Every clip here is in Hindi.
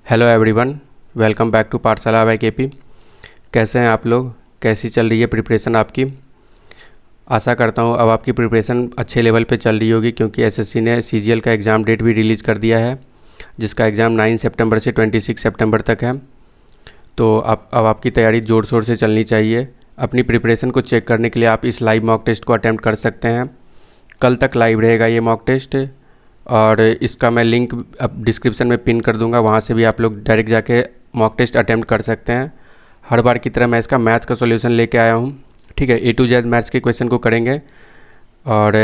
Hello everyone, welcome back to Pathshala by KP. कैसे हैं आप लोग? कैसी चल रही है प्रिपरेशन आपकी? आशा करता हूँ अब आपकी प्रिपरेशन अच्छे लेवल पे चल रही होगी, क्योंकि एसएससी ने सीजीएल का एग्ज़ाम डेट भी रिलीज़ कर दिया है, जिसका एग्ज़ाम 9 सितंबर से 26 सितंबर तक है। तो अब आपकी तैयारी ज़ोर शोर से चलनी चाहिए। अपनी प्रिपरेशन को चेक करने के लिए आप इस लाइव मॉक टेस्ट को अटैम्प्ट कर सकते हैं। कल तक लाइव रहेगा ये मॉक टेस्ट, और इसका मैं लिंक अब डिस्क्रिप्शन में पिन कर दूंगा, वहाँ से भी आप लोग डायरेक्ट जाके मॉक टेस्ट अटैम्प्ट कर सकते हैं। हर बार की तरह मैं इसका मैथ्स का सॉल्यूशन लेके आया हूँ, ठीक है। A to Z मैथ्स के क्वेश्चन को करेंगे, और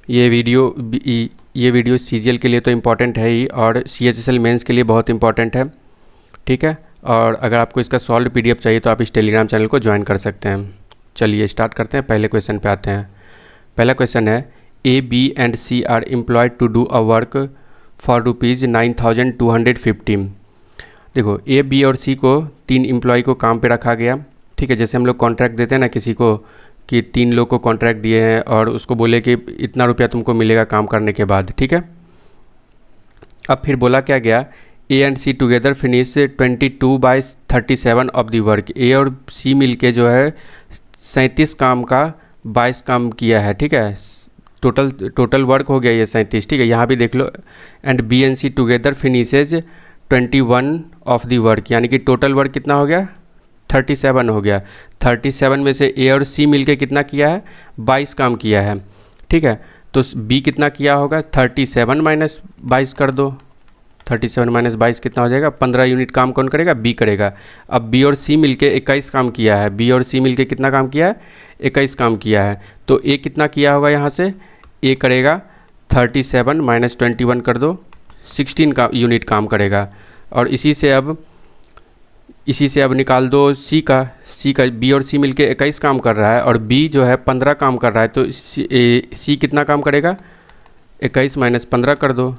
ये वीडियो CGL के लिए तो इम्पॉर्टेंट है ही, और CHSL मेंस के लिए बहुत इम्पॉर्टेंट है, ठीक है। और अगर आपको इसका सॉल्व PDF चाहिए तो आप इस टेलीग्राम चैनल को ज्वाइन कर सकते हैं। चलिए स्टार्ट करते हैं, पहले क्वेश्चन पे आते हैं। पहला क्वेश्चन है, A, B and C are employed to do a work for ₹9,250। देखो A, B और C को 3 एम्प्लॉय को काम पे रखा गया, ठीक है। जैसे हम लोग कॉन्ट्रैक्ट देते हैं ना किसी को, कि 3 लोग को कॉन्ट्रैक्ट दिए हैं और उसको बोले कि इतना रुपया तुमको मिलेगा काम करने के बाद, ठीक है। अब फिर बोला क्या गया, A and C together finish 22/37 of the work. A और C मिल के जो है 37 काम का 22 काम किया है, ठीक है। टोटल वर्क हो गया ये 37, ठीक है। यहाँ भी देख लो। And B and C together finishes 21 of the work, यानी कि टोटल वर्क कितना हो गया, 37 हो गया। 37 में से A और C मिलके कितना किया है, 22 काम किया है, ठीक है। तो B कितना किया होगा, 37 माइनस 22 कर दो। 37 माइनस 22 कितना हो जाएगा, 15 यूनिट काम कौन करेगा, B करेगा। अब B और C मिलके 21 काम किया है। B और C मिलके कितना काम किया है, 21 काम किया है। तो A कितना किया होगा, यहाँ से A करेगा 37 माइनस 21 कर दो, 16 का यूनिट काम करेगा। और इसी से अब निकाल दो C का। B और C मिलके 21 काम कर रहा है, और B जो है 15 काम कर रहा है। तो C कितना काम करेगा, 21 माइनस 15 कर दो,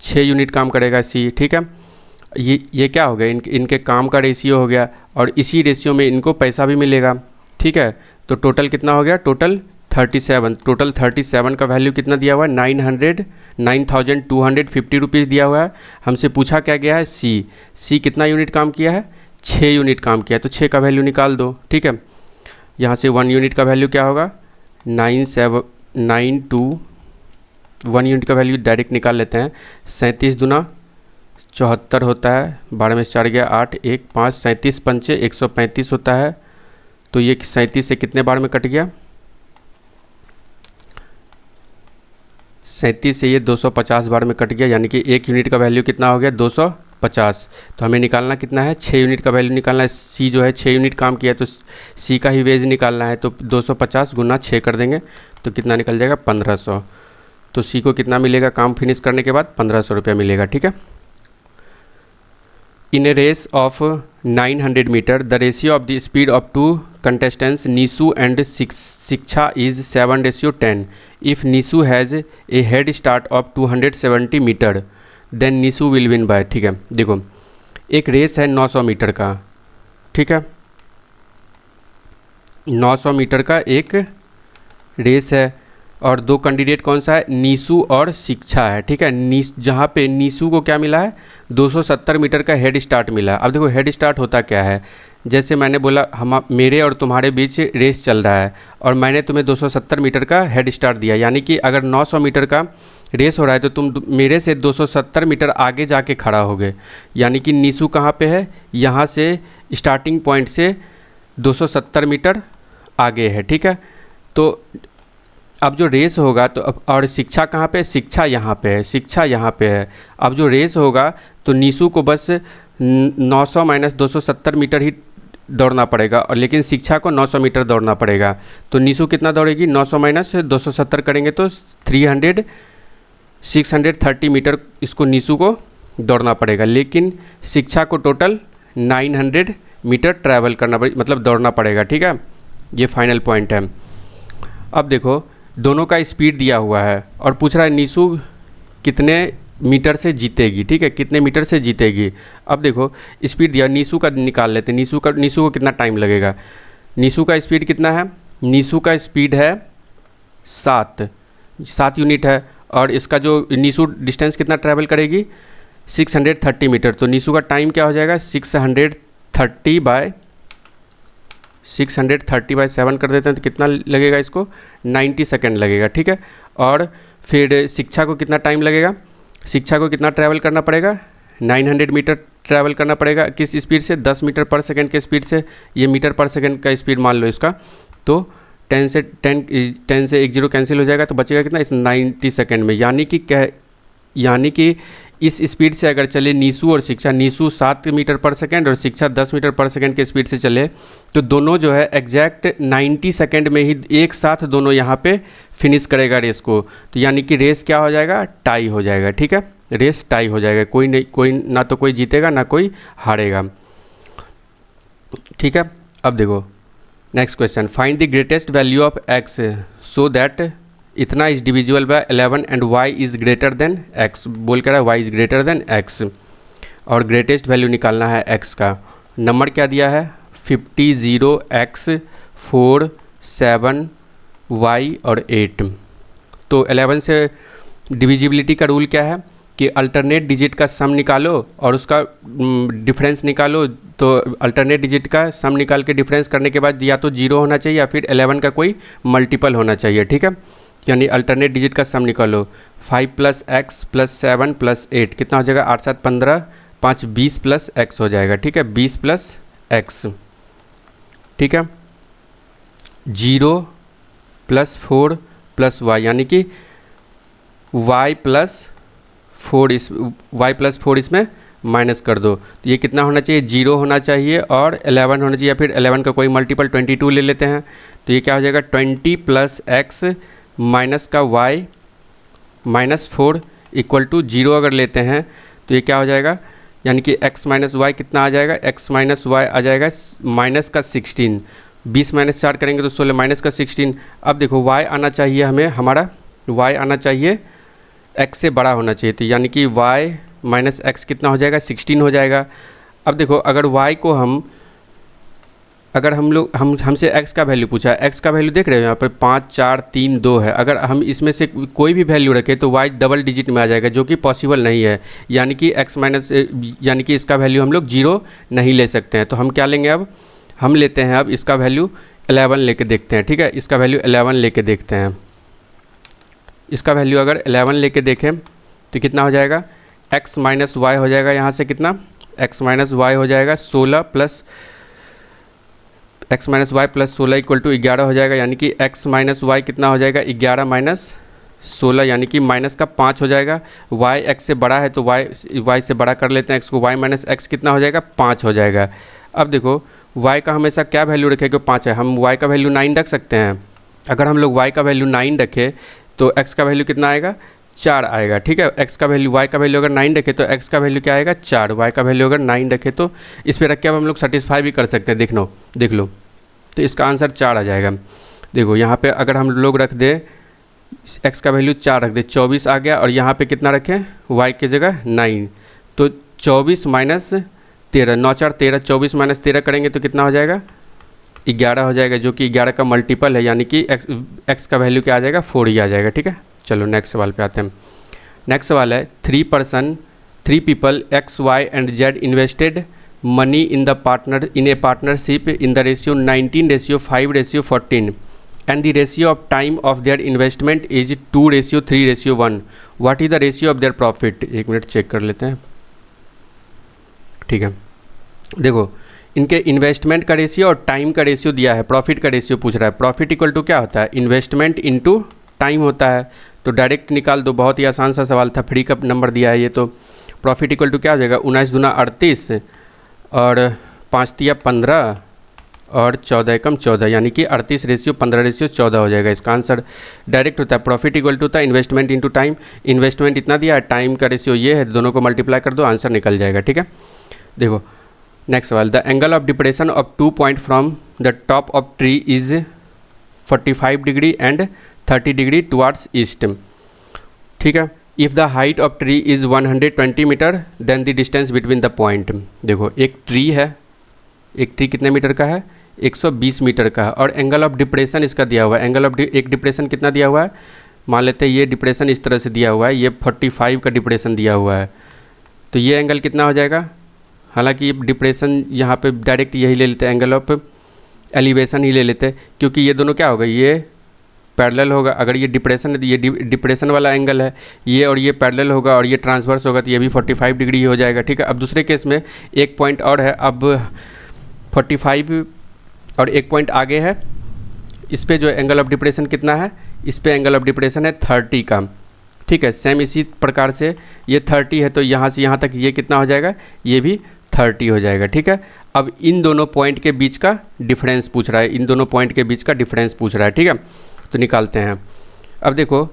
6 यूनिट काम करेगा C, ठीक है। ये क्या हो गया, इनके काम का रेशियो हो गया, और इसी रेशियो में इनको पैसा भी मिलेगा, ठीक है। तो टोटल कितना हो गया, टोटल 37 का वैल्यू कितना दिया हुआ है, 9,250 रुपीज़ दिया हुआ है। हमसे पूछा क्या गया है, C कितना यूनिट काम किया है, 6 यूनिट काम किया है। तो 6 का वैल्यू निकाल दो, ठीक है। यहाँ से 1 यूनिट का वैल्यू क्या होगा, 9792। 1 यूनिट का वैल्यू डायरेक्ट निकाल लेते हैं। 37 दूना 74 होता है, 12 में से 4 गया 8, 1 5, 37 पंचे 135 होता है। तो ये 37 से कितने बार में कट गया, 37 से ये 250 बार में कट गया, यानी कि 1 यूनिट का वैल्यू कितना हो गया, 250। तो हमें निकालना कितना है, 6 यूनिट का वैल्यू निकालना है। C जो है 6 यूनिट काम किया है, तो C का ही वेज निकालना है। तो 250 गुना 6 कर देंगे तो कितना निकल जाएगा, 1500। तो C को कितना मिलेगा काम फिनिश करने के बाद, 1500 रुपया मिलेगा, ठीक है। In a race of 900 metre the ratio of the speed of 2 contestants Nisu and Shiksha is 7:10. If Nisu has a head start of 270 metre then Nisu will win by, ठीक है। देखो एक रेस है 900 मीटर का, ठीक है। 900 मीटर का एक रेस है, और 2 कैंडिडेट कौन सा है, नीसू और शिक्षा है, ठीक है। जहाँ पे नीसू को क्या मिला है, 270 मीटर का हेड स्टार्ट मिला है। अब देखो हेड स्टार्ट होता क्या है, जैसे मैंने बोला मेरे और तुम्हारे बीच रेस चल रहा है, और मैंने तुम्हें 270 मीटर का हेड स्टार्ट दिया, यानी कि अगर 900 मीटर का रेस हो रहा है तो तुम मेरे से 270 मीटर आगे जाके खड़ा होगे, यानी कि नीसू कहाँ पे है, यहाँ से स्टार्टिंग पॉइंट से 270 मीटर आगे है, ठीक है। तो अब जो रेस होगा तो और शिक्षा कहाँ पे है, शिक्षा यहाँ पे है, शिक्षा यहाँ पे है। अब जो रेस होगा तो नीसू को बस 900 माइनस 270 मीटर ही दौड़ना पड़ेगा, और लेकिन शिक्षा को 900 मीटर दौड़ना पड़ेगा। तो नीसू कितना दौड़ेगी, 900 माइनस 270 करेंगे तो 630 मीटर इसको नीसू को दौड़ना पड़ेगा, लेकिन शिक्षा को टोटल 900 मीटर ट्रैवल करना मतलब दौड़ना पड़ेगा, ठीक है। ये फाइनल पॉइंट है। अब देखो दोनों का स्पीड दिया हुआ है, और पूछ रहा है नीसू कितने मीटर से जीतेगी, ठीक है, कितने मीटर से जीतेगी। अब देखो स्पीड दिया, नीसू का निकाल लेते हैं। नीसू को कितना टाइम लगेगा, नीसू का स्पीड कितना है, नीसू का स्पीड है 7 यूनिट है, और इसका जो नीसू डिस्टेंस कितना ट्रैवल करेगी, 630 मीटर। तो नीशू का टाइम क्या हो जाएगा, 630/7 कर देते हैं तो कितना लगेगा इसको, 90 सेकेंड लगेगा, ठीक है। और फिर शिक्षा को कितना टाइम लगेगा, शिक्षा को कितना ट्रैवल करना पड़ेगा, 900 मीटर ट्रैवल करना पड़ेगा। किस स्पीड से, 10 मीटर पर सेकेंड के स्पीड से। ये मीटर पर सेकेंड का स्पीड मान लो इसका। तो 10 से 1 0 कैंसिल हो जाएगा तो बचेगा कितना, इस 90 सेकेंड में। यानी कि इस स्पीड से अगर चले नीशू और शिक्षा, नीशू 7 मीटर पर सेकेंड और शिक्षा 10 मीटर पर सेकेंड के स्पीड से चले, तो दोनों जो है एग्जैक्ट 90 सेकेंड में ही एक साथ दोनों यहाँ पे फिनिश करेगा रेस को। तो यानी कि रेस क्या हो जाएगा, टाई हो जाएगा, ठीक है। रेस टाई हो जाएगा, कोई ना तो कोई जीतेगा ना कोई हारेगा, ठीक है। अब देखो next question, find the greatest value of x so that इतना is divisible by 11 and y is greater than x। बोल कर रहा है y is greater than x और ग्रेटेस्ट वैल्यू निकालना है x का। नंबर क्या दिया है, 50, 0, x, 4, 7, y और 8। तो 11 से डिविजिबिलिटी का रूल क्या है कि अल्टरनेट डिजिट का सम निकालो और उसका डिफरेंस निकालो। तो अल्टरनेट डिजिट का सम निकाल के डिफरेंस करने के बाद या तो 0 होना चाहिए या फिर 11 का कोई मल्टीपल होना चाहिए, ठीक है। यानी अल्टरनेट डिजिट का सम निकालो, 5 + x + 7 + 8 कितना हो जाएगा, 8 7 15, 5 20 + x हो जाएगा, ठीक है। 20 + x, ठीक है। 0 + 4 + y यानी कि y + 4 इसमें माइनस कर दो। तो ये कितना होना चाहिए, 0 होना चाहिए और 11 होना चाहिए, या फिर 11 का कोई मल्टीपल 22 ले लेते हैं। तो ये क्या हो जाएगा, 20 + x माइनस का y - 4 = 0 अगर लेते हैं तो ये क्या हो जाएगा, यानी कि x - y कितना आ जाएगा, x - y आ जाएगा -16। 20 - 4 करेंगे तो 16 -16। अब देखो y आना चाहिए हमें, हमारा y आना चाहिए x से बड़ा होना चाहिए। तो यानी कि y - x कितना हो जाएगा, 16 हो जाएगा। अब देखो अगर y को हमसे x का वैल्यू पूछा है, x का वैल्यू देख रहे हो यहाँ पर 5 4 3 2 है। अगर हम इसमें से कोई भी वैल्यू रखें तो y डबल डिजिट में आ जाएगा, जो कि पॉसिबल नहीं है। यानी कि यानी कि इसका वैल्यू हम लोग 0 नहीं ले सकते हैं। तो हम क्या लेंगे, अब हम लेते हैं अब इसका वैल्यू 11 लेके देखते हैं, ठीक है। इसका वैल्यू 11 लेके देखते हैं। इसका वैल्यू अगर 11 लेके देखें तो कितना हो जाएगा, x - y हो जाएगा, यहाँ से कितना, x - y हो जाएगा 16 + x - y + 16 = 11 हो जाएगा। यानी कि x - y कितना हो जाएगा, 11 - 16 यानी कि माइनस का 5 हो जाएगा। y x से बड़ा है तो y से बड़ा कर लेते हैं x को, y - x कितना हो जाएगा, 5 हो जाएगा। अब देखो y का हमेशा क्या वैल्यू रखें, 5 है, हम y का वैल्यू 9 रख सकते हैं। अगर हम लोग y का वैल्यू 9 रखें तो x का वैल्यू कितना आएगा, 4 आएगा, ठीक है। x का वैल्यू, y का वैल्यू अगर 9 रखे तो x का वैल्यू क्या आएगा, 4। y का वैल्यू अगर 9 रखे तो इस पर रख के अब हम लोग सेटिस्फाई भी कर सकते हैं, देख लो। तो इसका आंसर 4 आ जाएगा। देखो यहाँ पे अगर हम लोग रख दें x का वैल्यू 4 रख दे, 24 आ गया। और यहाँ पे कितना रखें, y की जगह 9, तो 24 - 13, 9 4 13, 24 - 13 करेंगे तो कितना हो जाएगा, 11 हो जाएगा, जो कि 11 का मल्टीपल है। यानी कि x का वैल्यू क्या आ जाएगा, 4 ही आ जाएगा, ठीक है। चलो नेक्स्ट सवाल पे आते हैं। नेक्स्ट सवाल है, 3 people x, y and z invested money in A partnership in the ratio 19:5:14 and the ratio of time of their investment is 2:3:1. What is the ratio of their profit? एक मिनट चेक कर लेते हैं, ठीक है। देखो इनके इन्वेस्टमेंट का रेशियो और टाइम का रेशियो दिया है, प्रॉफिट का रेशियो पूछ रहा है। प्रॉफिट इक्वल टू क्या होता है, इन्वेस्टमेंट इनटू टाइम होता है। तो डायरेक्ट निकाल दो, बहुत ही आसान सा सवाल था, फ्री का नंबर दिया है ये। तो प्रॉफिट इक्वल टू क्या हो जाएगा, 19 दूना 38 और 5 तिया 15 और 14 एकम 14, यानी कि 38:15:14 हो जाएगा। इसका आंसर डायरेक्ट होता है, प्रॉफिट इक्वल टू होता है इन्वेस्टमेंट इनटू टाइम। इन्वेस्टमेंट इतना दिया है, टाइम का रेशियो ये है, दोनों को मल्टीप्लाई कर दो, आंसर निकल जाएगा, ठीक है। देखो नेक्स्ट सवाल, the angle of depression of 2 point from the top of tree is 45 degree and 30 degree towards east, ठीक है। If the height of tree is 120 metre then the distance between the point. देखो एक ट्री है, एक ट्री कितने मीटर का है, 120 मीटर का है, और एंगल ऑफ डिप्रेशन इसका दिया हुआ है। एंगल ऑफ एक डिप्रेशन कितना दिया हुआ है, मान लेते हैं ये डिप्रेशन इस तरह से दिया हुआ है, ये 45 का डिप्रेशन दिया हुआ है, तो ये एंगल कितना हो जाएगा, हालांकि डिप्रेशन यहाँ पे डायरेक्ट यही ले लेते हैं, एंगल ऑफ एलिवेशन ही ले लेते हैं, क्योंकि ये दोनों क्या होगा, ये पैरेलल होगा। अगर ये डिप्रेशन है तो ये डिप्रेशन वाला एंगल है, ये और ये पैरेलल होगा, और ये ट्रांसवर्स होगा तो ये भी 45 डिग्री हो जाएगा। ठीक है, अब दूसरे केस में एक पॉइंट और है, अब 45 और एक पॉइंट आगे है, इस पे जो एंगल ऑफ डिप्रेशन कितना है, इस पे एंगल ऑफ डिप्रेशन है 30 का। ठीक है, सेम इसी प्रकार से ये 30 है तो यहाँ से यहाँ तक ये कितना हो जाएगा, ये भी 30 हो जाएगा। ठीक है, अब इन दोनों पॉइंट के बीच का डिफरेंस पूछ रहा है, इन दोनों पॉइंट के बीच का डिफरेंस पूछ रहा है। ठीक है, तो निकालते हैं। अब देखो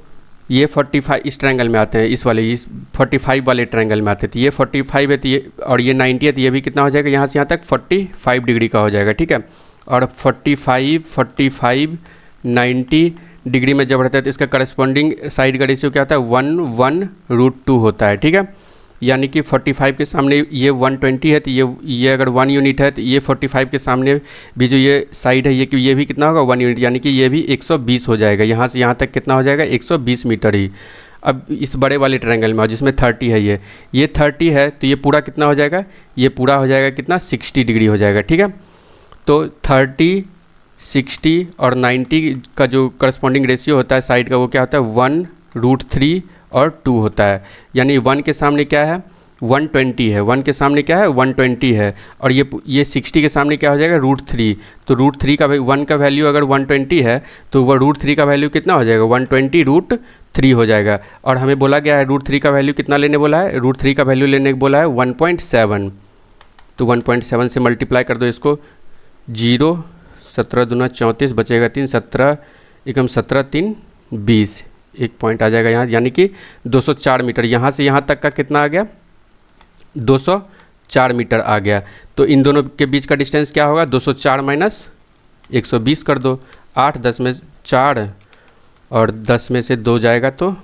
ये 45 इस ट्रायंगल में आते हैं, इस 45 वाले ट्रायंगल में आते हैं, तो ये 45 है तो ये, और ये 90 है तो ये भी कितना हो जाएगा, यहाँ से यहाँ तक 45 डिग्री का हो जाएगा। ठीक है, और 45 90 डिग्री में जब रहता है तो इसका करस्पॉन्डिंग साइड का रेशियो क्या होता है, 1/√2 होता है। ठीक है, यानी कि 45 के सामने ये 120 है तो ये अगर 1 यूनिट है तो ये 45 के सामने भी जो ये साइड है ये भी कितना होगा, 1 यूनिट, यानी कि ये भी 120 हो जाएगा। यहाँ से यहाँ तक कितना हो जाएगा, 120 मीटर ही। अब इस बड़े वाले ट्रायंगल में जिसमें 30 है, ये 30 है तो ये पूरा कितना हो जाएगा, ये पूरा हो जाएगा कितना, 60 डिग्री हो जाएगा। ठीक है, तो 30, 60 और 90 का जो करस्पॉन्डिंग रेशियो होता है साइड का, वो क्या होता है, 1/3 और 2 होता है। यानी 1 के सामने क्या है, 120 है, 1 के सामने क्या है, 120 है, और ये 60 के सामने क्या हो जाएगा, √3। तो √3 का 1 का वैल्यू अगर 120 है तो वह √3 का वैल्यू कितना हो जाएगा, 120√3 हो जाएगा। और हमें बोला गया है √3 का वैल्यू कितना लेने बोला है, √3 का वैल्यू लेने बोला है 1.7। तो 1.7 से मल्टीप्लाई कर दो इसको, 0 17 दूना 34 बचेगा 3, 17 एकम 17 3 20, एक पॉइंट आ जाएगा यहाँ, यानी कि 204 मीटर। यहाँ से यहाँ तक का कितना आ गया, 204 मीटर आ गया। तो इन दोनों के बीच का डिस्टेंस क्या होगा, 204 माइनस 120 कर दो, 8 10 में 4 और 10 में से 2 जाएगा तो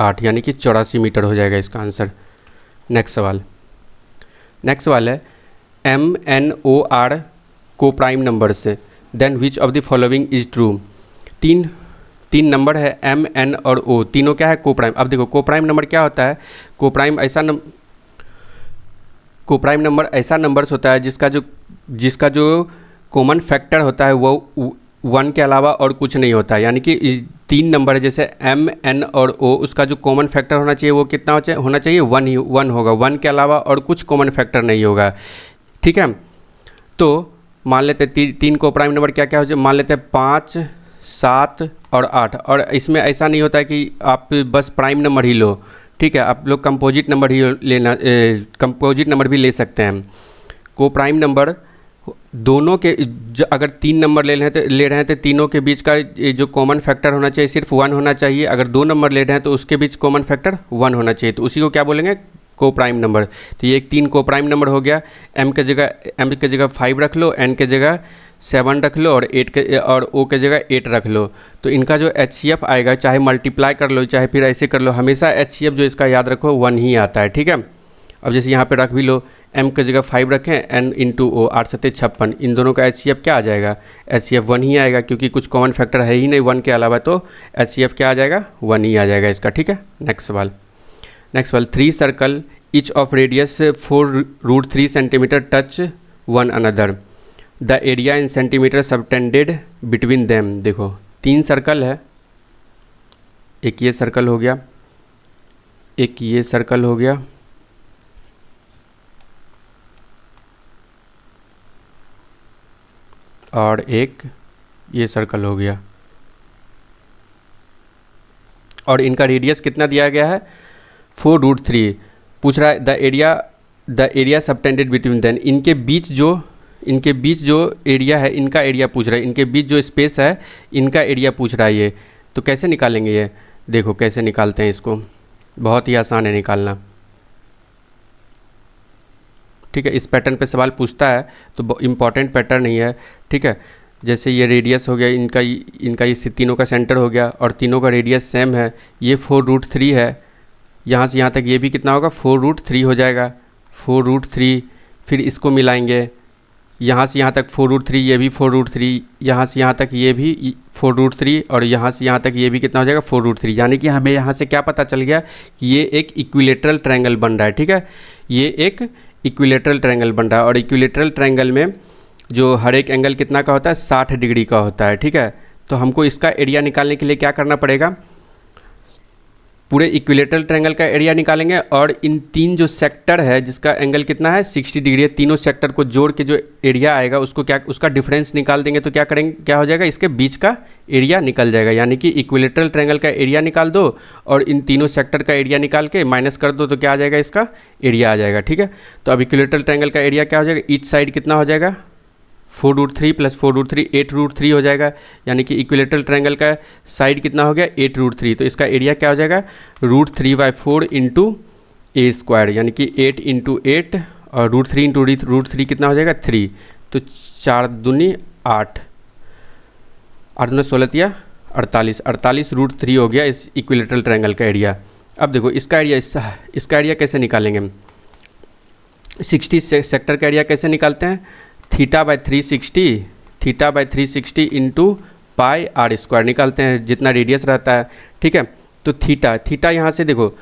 8, यानी कि 84 मीटर हो जाएगा इसका आंसर। नेक्स्ट सवाल है MNOR को प्राइम नंबर से, then which of the following is true. तीन नंबर है M, N और O, तीनों क्या है, को प्राइम। अब देखो को प्राइम नंबर क्या होता है, को प्राइम नंबर ऐसा नंबर्स होता है जिसका जो कॉमन फैक्टर होता है वो 1 के अलावा और कुछ नहीं होता है। यानी कि 3 नंबर है जैसे M, N और O, उसका जो कॉमन फैक्टर होना चाहिए वो कितना होना चाहिए, 1 होगा, 1 के अलावा और कुछ कॉमन फैक्टर नहीं होगा। ठीक है, तो मान लेते हैं 3 को प्राइम नंबर क्या क्या हो जाए, मान लेते हैं 5, 7 और 8। और इसमें ऐसा नहीं होता है कि आप बस प्राइम नंबर ही लो। ठीक है, आप लोग कंपोजिट नंबर ही लेना, कंपोजिट नंबर भी ले सकते हैं। को प्राइम नंबर दोनों के अगर 3 नंबर ले रहे हैं तो तीनों के बीच का जो कॉमन फैक्टर होना चाहिए सिर्फ 1 होना चाहिए। अगर 2 नंबर ले रहे हैं तो उसके बीच कॉमन फैक्टर 1 होना चाहिए, तो उसी को क्या बोलेंगे, को प्राइम नंबर। तो ये 3 को प्राइम नंबर हो गया। M के जगह 5 रख लो, N के जगह 7 रख लो, और O के जगह 8 रख लो। तो इनका जो HCF आएगा, चाहे मल्टीप्लाई कर लो चाहे फिर ऐसे कर लो, हमेशा HCF जो इसका याद रखो 1 ही आता है। ठीक है, अब जैसे यहाँ पे रख भी लो, M के जगह 5 रखें, N × O 8 7 56, इन दोनों का HCF क्या आ जाएगा, HCF 1 ही आएगा, क्योंकि कुछ कॉमन फैक्टर है ही नहीं 1 के अलावा, तो HCF क्या आ जाएगा, 1 ही आ जाएगा इसका। ठीक है, नेक्स्ट सवाल 3 circle each of radius 4√3 centimeter touch one another, the area in centimeter subtended between them। देखो 3 सर्कल है, एक ये सर्कल हो गया, एक ये सर्कल हो गया, और एक ये सर्कल हो गया, और इनका रेडियस कितना दिया गया है, 4√3। पूछ रहा है the area subtended between then, इनके बीच जो एरिया है, इनका एरिया पूछ रहा है, इनके बीच जो स्पेस है इनका एरिया पूछ रहा है ये। तो कैसे निकालेंगे ये, देखो कैसे निकालते हैं इसको, बहुत ही आसान है निकालना। ठीक है, इस पैटर्न पे सवाल पूछता है तो इम्पॉर्टेंट पैटर्न नहीं है। ठीक है, जैसे ये रेडियस हो गया, इनका ये तीनों का सेंटर हो गया, और तीनों का रेडियस सेम है, ये 4√3 है, यहाँ से यहाँ तक ये भी कितना होगा, 4√3 हो जाएगा, 4√3। फिर इसको मिलाएंगे, यहाँ से यहाँ तक 4√3, ये भी 4√3, यहाँ से यहाँ तक ये भी 4√3 और यहाँ से यहाँ तक ये भी कितना हो जाएगा 4√3। यानी कि हमें यहाँ से क्या पता चल गया कि ये एक इक्विलेटरल ट्रायंगल बन रहा है। ठीक है, ये एक इक्विलेटरल ट्रायंगल बन रहा है और इक्विलेटरल ट्रायंगल में जो हर एक एंगल कितना का होता है 60 डिग्री का होता है। ठीक है, तो हमको इसका एरिया निकालने के लिए क्या करना पड़ेगा, पूरे इक्विलेटरल ट्रायंगल का एरिया निकालेंगे और इन तीन जो सेक्टर है जिसका एंगल कितना है 60 डिग्री है, तीनों सेक्टर को जोड़ के जो एरिया आएगा उसको क्या उसका डिफरेंस निकाल देंगे। तो क्या करेंगे, क्या हो जाएगा, इसके बीच का एरिया निकल जाएगा। यानी कि इक्विलेटरल ट्रायंगल का एरिया निकाल दो और इन तीनों सेक्टर का एरिया निकाल के माइनस कर दो तो क्या आ जाएगा, इसका एरिया आ जाएगा। ठीक है, तो अब इक्विलेटरल ट्रायंगल का एरिया क्या हो जाएगा, ईच साइड कितना हो जाएगा 4√3 + 4√3 8√3 हो जाएगा। यानी कि इक्विलेटरल ट्रायंगल का साइड कितना हो गया 8√3, तो इसका एरिया क्या हो जाएगा √3/4 × a², यानी कि 8 × 8 और √3 × √3 कितना हो जाएगा 3, तो 4 दूनी 8, 8 दूनी 16 या 48, 48 √3 हो गया इस इक्विलेटरल ट्रायंगल का एरिया। अब देखो इसका एरिया कैसे निकालेंगे, 60 सेक्टर का एरिया कैसे निकालते हैं, θ/360 × πr² निकालते हैं, जितना रेडियस रहता है। ठीक है, तो थीटा यहाँ से देखो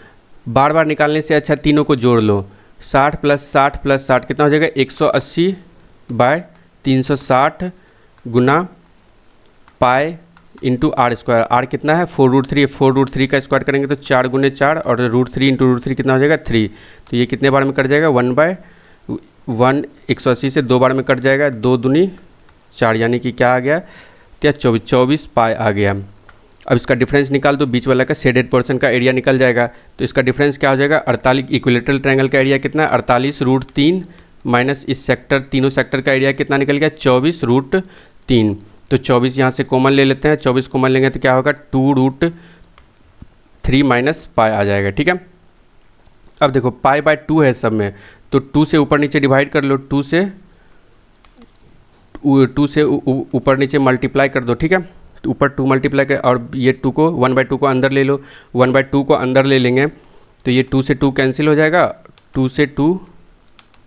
बार बार निकालने से अच्छा तीनों को जोड़ लो, 60 + 60 + 60 कितना हो जाएगा 180/360 गुना पाई × r²। r कितना है 4√3, 4√3 का स्क्वायर करेंगे तो 4 × 4 और √3 × √3 कितना हो जाएगा 3, तो ये कितने बार में कट जाएगा 1/1, 180 से 2 बार में कट जाएगा, 2 दूनी 4, यानी कि क्या आ गया 24 पाई आ गया। अब इसका डिफरेंस निकाल दो, बीच वाला का शेडेड पोर्शन का एरिया निकल जाएगा। तो इसका डिफरेंस क्या हो जाएगा 48, इक्विलेटरल ट्रायंगल का एरिया कितना है 48√3 माइनस इस सेक्टर तीनों सेक्टर का एरिया कितना निकल गया 24√3। तो 24 यहाँ से कॉमन ले लेते हैं, 24 कॉमन लेंगे तो क्या होगा 2√3 माइनस पाई आ जाएगा। ठीक है, अब देखो π/2 है सब में, तो 2 से ऊपर नीचे डिवाइड कर लो, 2 से ऊपर नीचे मल्टीप्लाई कर दो। ठीक है, तो ऊपर 2 मल्टीप्लाई कर और ये 2 को 1/2 को अंदर ले लो, 1/2 को अंदर ले लेंगे तो ये 2 से 2 कैंसिल हो जाएगा, 2 से 2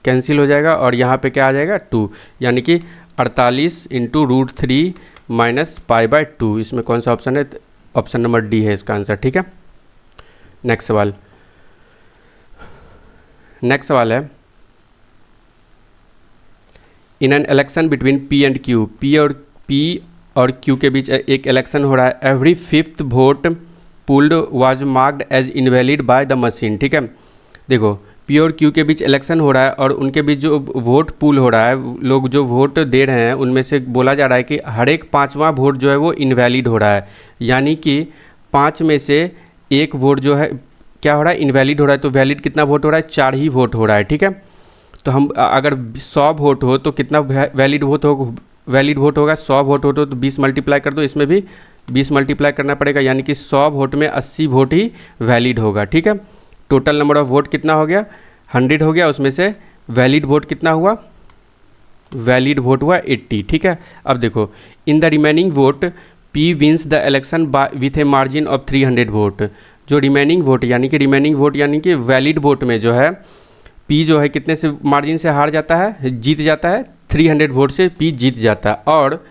कैंसिल हो जाएगा और यहाँ पे क्या आ जाएगा 2, यानी कि 48 × √3 माइनस π/2। इसमें कौन सा ऑप्शन है, ऑप्शन नंबर डी है इसका आंसर। ठीक है, नेक्स्ट सवाल है, in an election between P and Q, P और Q के बीच एक इलेक्शन हो रहा है, every 5th vote polled was marked as invalid by the machine. ठीक है, देखो P और Q के बीच इलेक्शन हो रहा है और उनके बीच जो वोट पुल हो रहा है, लोग जो वोट दे रहे हैं उनमें से बोला जा रहा है कि हर एक 5वां वोट जो है वो इनवैलिड हो रहा है। यानी कि 5 में से एक वोट जो है क्या हो रहा है इनवैलिड हो रहा है, तो वैलिड कितना वोट हो रहा है 4 ही वोट हो रहा है। ठीक है, तो हम अगर 100 वोट हो तो कितना वैलिड वोट होगा 100 वोट हो तो 20 मल्टीप्लाई कर दो, इसमें भी 20 मल्टीप्लाई करना पड़ेगा, यानी कि 100 वोट में 80 वोट ही वैलिड होगा। ठीक है, टोटल नंबर ऑफ वोट कितना हो गया 100 हो गया, उसमें से वैलिड वोट कितना हुआ, वैलिड वोट हुआ 80। ठीक है, अब देखो in the remaining vote P wins the election with a margin of 300 vote. जो रिमेनिंग वोट यानी कि वैलिड वोट में जो है P जो है कितने से मार्जिन से हार जाता है, जीत जाता है, 300 वोट से P जीत जाता है और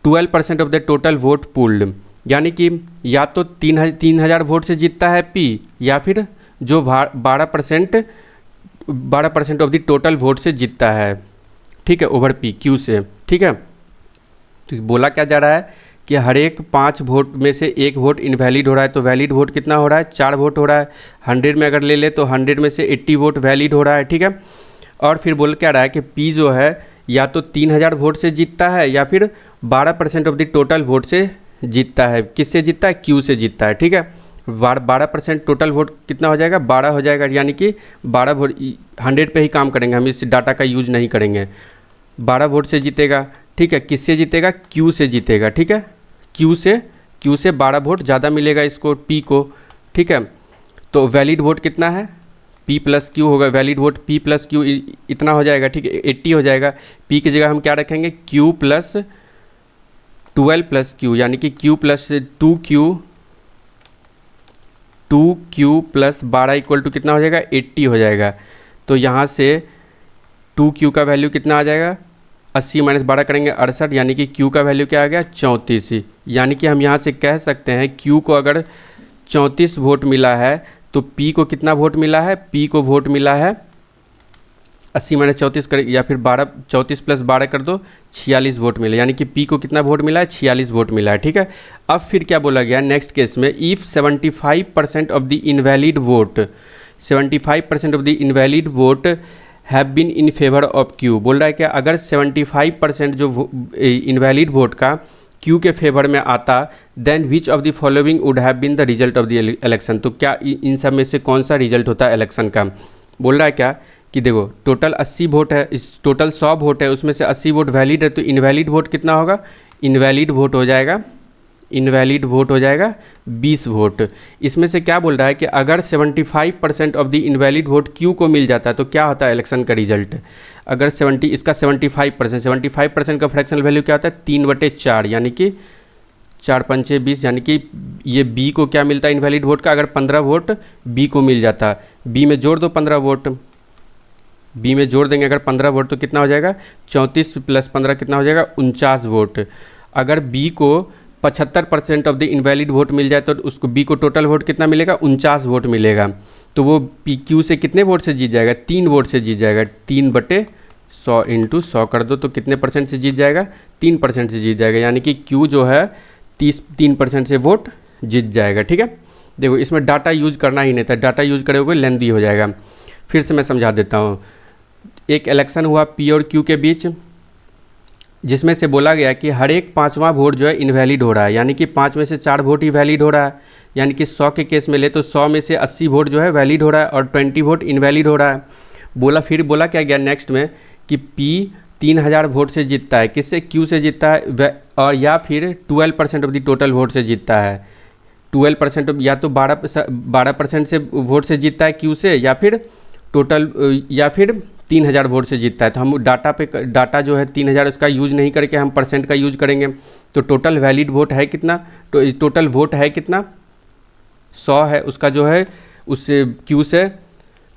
12% of the total vote pulled, यानी कि या तो 3000 वोट से जीतता है P या फिर जो 12% ऑफ द टोटल वोट से जीतता है। ठीक है, ओवर P Q से। ठीक है, तो बोला क्या जा रहा है कि हर एक 5 वोट में से एक वोट इनवैलिड हो रहा है, तो वैलिड वोट कितना हो रहा है 4 वोट हो रहा है। 100 में अगर ले ले तो 100 में से 80 वोट वैलिड हो रहा है। ठीक है, और फिर बोल क्या रहा है कि P जो है या तो 3000 वोट से जीतता है या फिर 12% ऑफ द टोटल वोट से जीतता है। किससे जीतता है, Q से जीतता है। ठीक है, 12% टोटल वोट कितना हो जाएगा 12 हो जाएगा, यानी कि 12 वोट 100 पे ही काम करेंगे, हम इस डाटा का यूज नहीं करेंगे। 12 वोट से जीतेगा। ठीक है, किससे जीतेगा, Q से जीतेगा। ठीक है, Q से 12 वोट ज़्यादा मिलेगा इसको P को। ठीक है, तो वैलिड वोट कितना है P + Q होगा, वैलिड वोट P + Q इतना हो जाएगा। ठीक है, 80 हो जाएगा। P की जगह हम क्या रखेंगे Q + 12 + Q, यानी कि Q + 2Q + 12 इक्वल टू कितना हो जाएगा 80 हो जाएगा। तो यहाँ से 2Q का वैल्यू कितना आ जाएगा 80 माइनस 12 करेंगे 68, यानी कि Q का वैल्यू क्या आ गया 34। यानी कि हम यहाँ से कह सकते हैं Q को अगर 34 वोट मिला है तो P को कितना वोट मिला है, P को वोट मिला है 80 माइनस 34 कर, या फिर 12, 34 प्लस 12 कर दो 46 वोट मिले, यानी कि P को कितना वोट मिला है 46 वोट मिला है। ठीक है, अब फिर क्या बोला गया नेक्स्ट केस में, if 75% of the invalid vote 75% of the invalid vote have been in favour of Q। बोल रहा है कि अगर 75% जो इनवैलिड वोट का Q के फेवर में आता, then which of the following would have been the result of the election. तो क्या इन सब में से कौन सा रिजल्ट होता है इलेक्शन का। बोल रहा है क्या कि देखो टोटल 80 वोट है, इस टोटल 100 वोट है, उसमें से 80 वोट वैलिड है, तो इनवैलिड वोट कितना होगा, इनवैलिड वोट हो जाएगा 20 वोट। इसमें से क्या बोल रहा है कि अगर 75% of the invalid vote Q को मिल जाता है तो क्या होता है इलेक्शन का रिजल्ट। अगर 75% का फ्रैक्शनल वैल्यू क्या होता है 3/4, यानी कि 4 पंचे 20, यानी कि ये B को क्या मिलता है इनवैलिड वोट का, अगर 15 वोट B को मिल जाता, B में जोड़ दो 15 वोट, B में जोड़ देंगे अगर 15 वोट तो कितना हो जाएगा 34 प्लस 15 कितना हो जाएगा 49 वोट। अगर B को 75% ऑफ द इनवैलिड वोट मिल जाए तो उसको B को टोटल वोट कितना मिलेगा 49 वोट मिलेगा, तो वो PQ से कितने वोट से जीत जाएगा 3 वोट से जीत जाएगा। 3/100 इंटू 100 कर दो तो कितने परसेंट से जीत जाएगा 3% से जीत जाएगा, यानी कि Q जो है 3% से वोट जीत जाएगा। ठीक है, देखो इसमें डाटा यूज़ करना ही नहीं था, डाटा यूज़ करोगे लेंदी हो जाएगा। फिर से मैं समझा देता हूँ। एक इलेक्शन हुआ P और Q के बीच, जिसमें से बोला गया कि हर एक 5वां वोट जो है इनवैलिड हो रहा है, यानी कि 5 में से 4 वोट ही वैलिड हो रहा है, यानी कि 100 के केस में ले तो 100 में से 80 वोट जो है वैलिड हो रहा है और 20 वोट इनवैलिड हो रहा है। फिर बोला क्या गया नेक्स्ट में कि P 3000 वोट से जीतता है, किससे Q से जीतता है, और या फिर 12% ऑफ द टोटल वोट से जीतता है। 12% या तो 12% से वोट से जीतता है Q से, या फिर टोटल या फिर 3000 वोट से जीतता है। तो हम डाटा जो है 3000 उसका यूज़ नहीं करके हम परसेंट का यूज़ करेंगे। तो टोटल वैलिड वोट है कितना, तो टोटल वोट है कितना 100 है, उसका जो है उससे Q से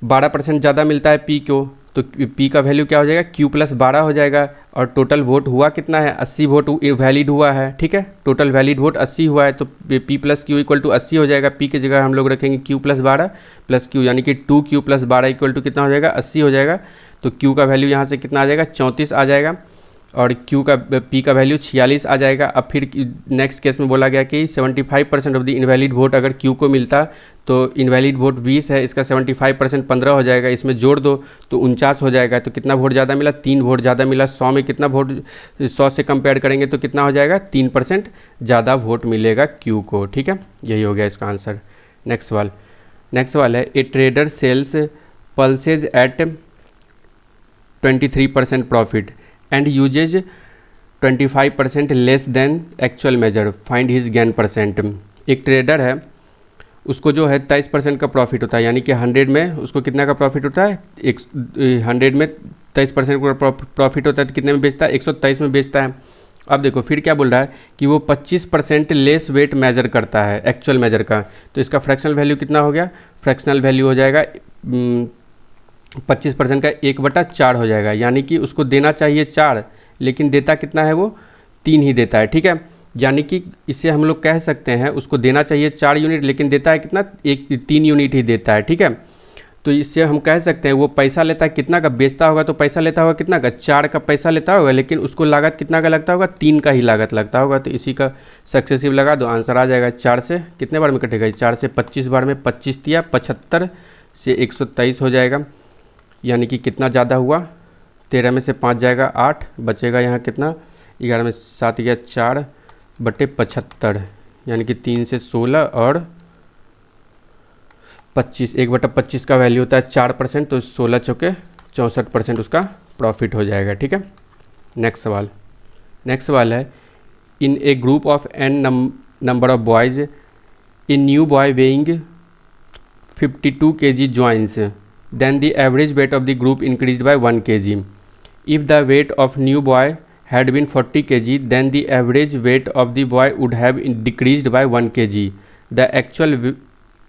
12% ज़्यादा मिलता है P को, तो P का वैल्यू क्या हो जाएगा Q प्लस 12 हो जाएगा। और टोटल वोट हुआ कितना है 80 वोट वैलिड हुआ है। ठीक है, टोटल वैलिड वोट 80 हुआ है, तो P plus Q equal to 80 हो जाएगा। P की जगह हम लोग रखेंगे Q प्लस 12 प्लस Q, यानी कि 2Q प्लस 12 इक्वल टू कितना हो जाएगा 80 हो जाएगा। तो Q का वैल्यू यहाँ से कितना आ जाएगा 34 आ जाएगा, और P का वैल्यू 46 आ जाएगा। अब फिर नेक्स्ट केस में बोला गया कि 75% ऑफ द इनवैलिड वोट अगर Q को मिलता तो इनवैलिड वोट 20 है, इसका 75% 15 हो जाएगा, इसमें जोड़ दो तो 49 हो जाएगा। तो कितना वोट ज़्यादा मिला 3 वोट ज़्यादा मिला। 100 में कितना वोट 100 से कंपेयर करेंगे तो कितना हो जाएगा 3% ज़्यादा वोट मिलेगा Q को। ठीक है, यही हो गया इसका आंसर। नेक्स्ट सवाल है a trader sells pulses at 23% profit and uses 25% less than actual measure, find his gain percent. एक ट्रेडर है, उसको जो है 23% का प्रॉफिट होता है, यानी कि 100 में उसको कितना का प्रॉफिट होता है 100 में 23% का प्रॉफिट होता है, तो कितने में बेचता है 123 में बेचता है। अब देखो फिर क्या बोल रहा है कि वो 25% लेस वेट मेजर करता है एक्चुअल मेजर का, तो इसका फ्रैक्शनल वैल्यू कितना हो गया, फ्रैक्शनल वैल्यू हो जाएगा 25% का 1/4 हो जाएगा, यानी कि उसको देना चाहिए 4 लेकिन देता कितना है वो 3 ही देता है। ठीक है, यानी कि इसे हम लोग कह सकते हैं उसको देना चाहिए 4 यूनिट लेकिन देता है कितना 3 यूनिट ही देता है। ठीक है, तो इससे हम कह सकते हैं वो पैसा लेता है कितना का, बेचता होगा तो पैसा लेता होगा कितना का 4 का पैसा लेता होगा, लेकिन उसको लागत कितना का लगता होगा 3 का ही लागत लगता होगा। तो इसी का सक्सेसिव लगा दो, आंसर आ जाएगा। 4 से कितने बार में कटेगा 4 से 25 बार में 25 दिया 75 से 123 हो जाएगा, यानी कि कितना ज़्यादा हुआ 13 में से 5 जाएगा 8 बचेगा, यहाँ कितना 11 में 7 गया 4/75, यानी कि 3 से 16 और 25, 1/25 का वैल्यू होता है 4%, तो 16 चौके 64% उसका प्रॉफिट हो जाएगा। ठीक है, नेक्स्ट सवाल है in a group of n number of boys a new boy weighing 52 kg joins, then the average weight of the group increased by 1 kg. If the weight of new boy had been 40 kg, then the average weight of the boy would have decreased by 1 kg. The actual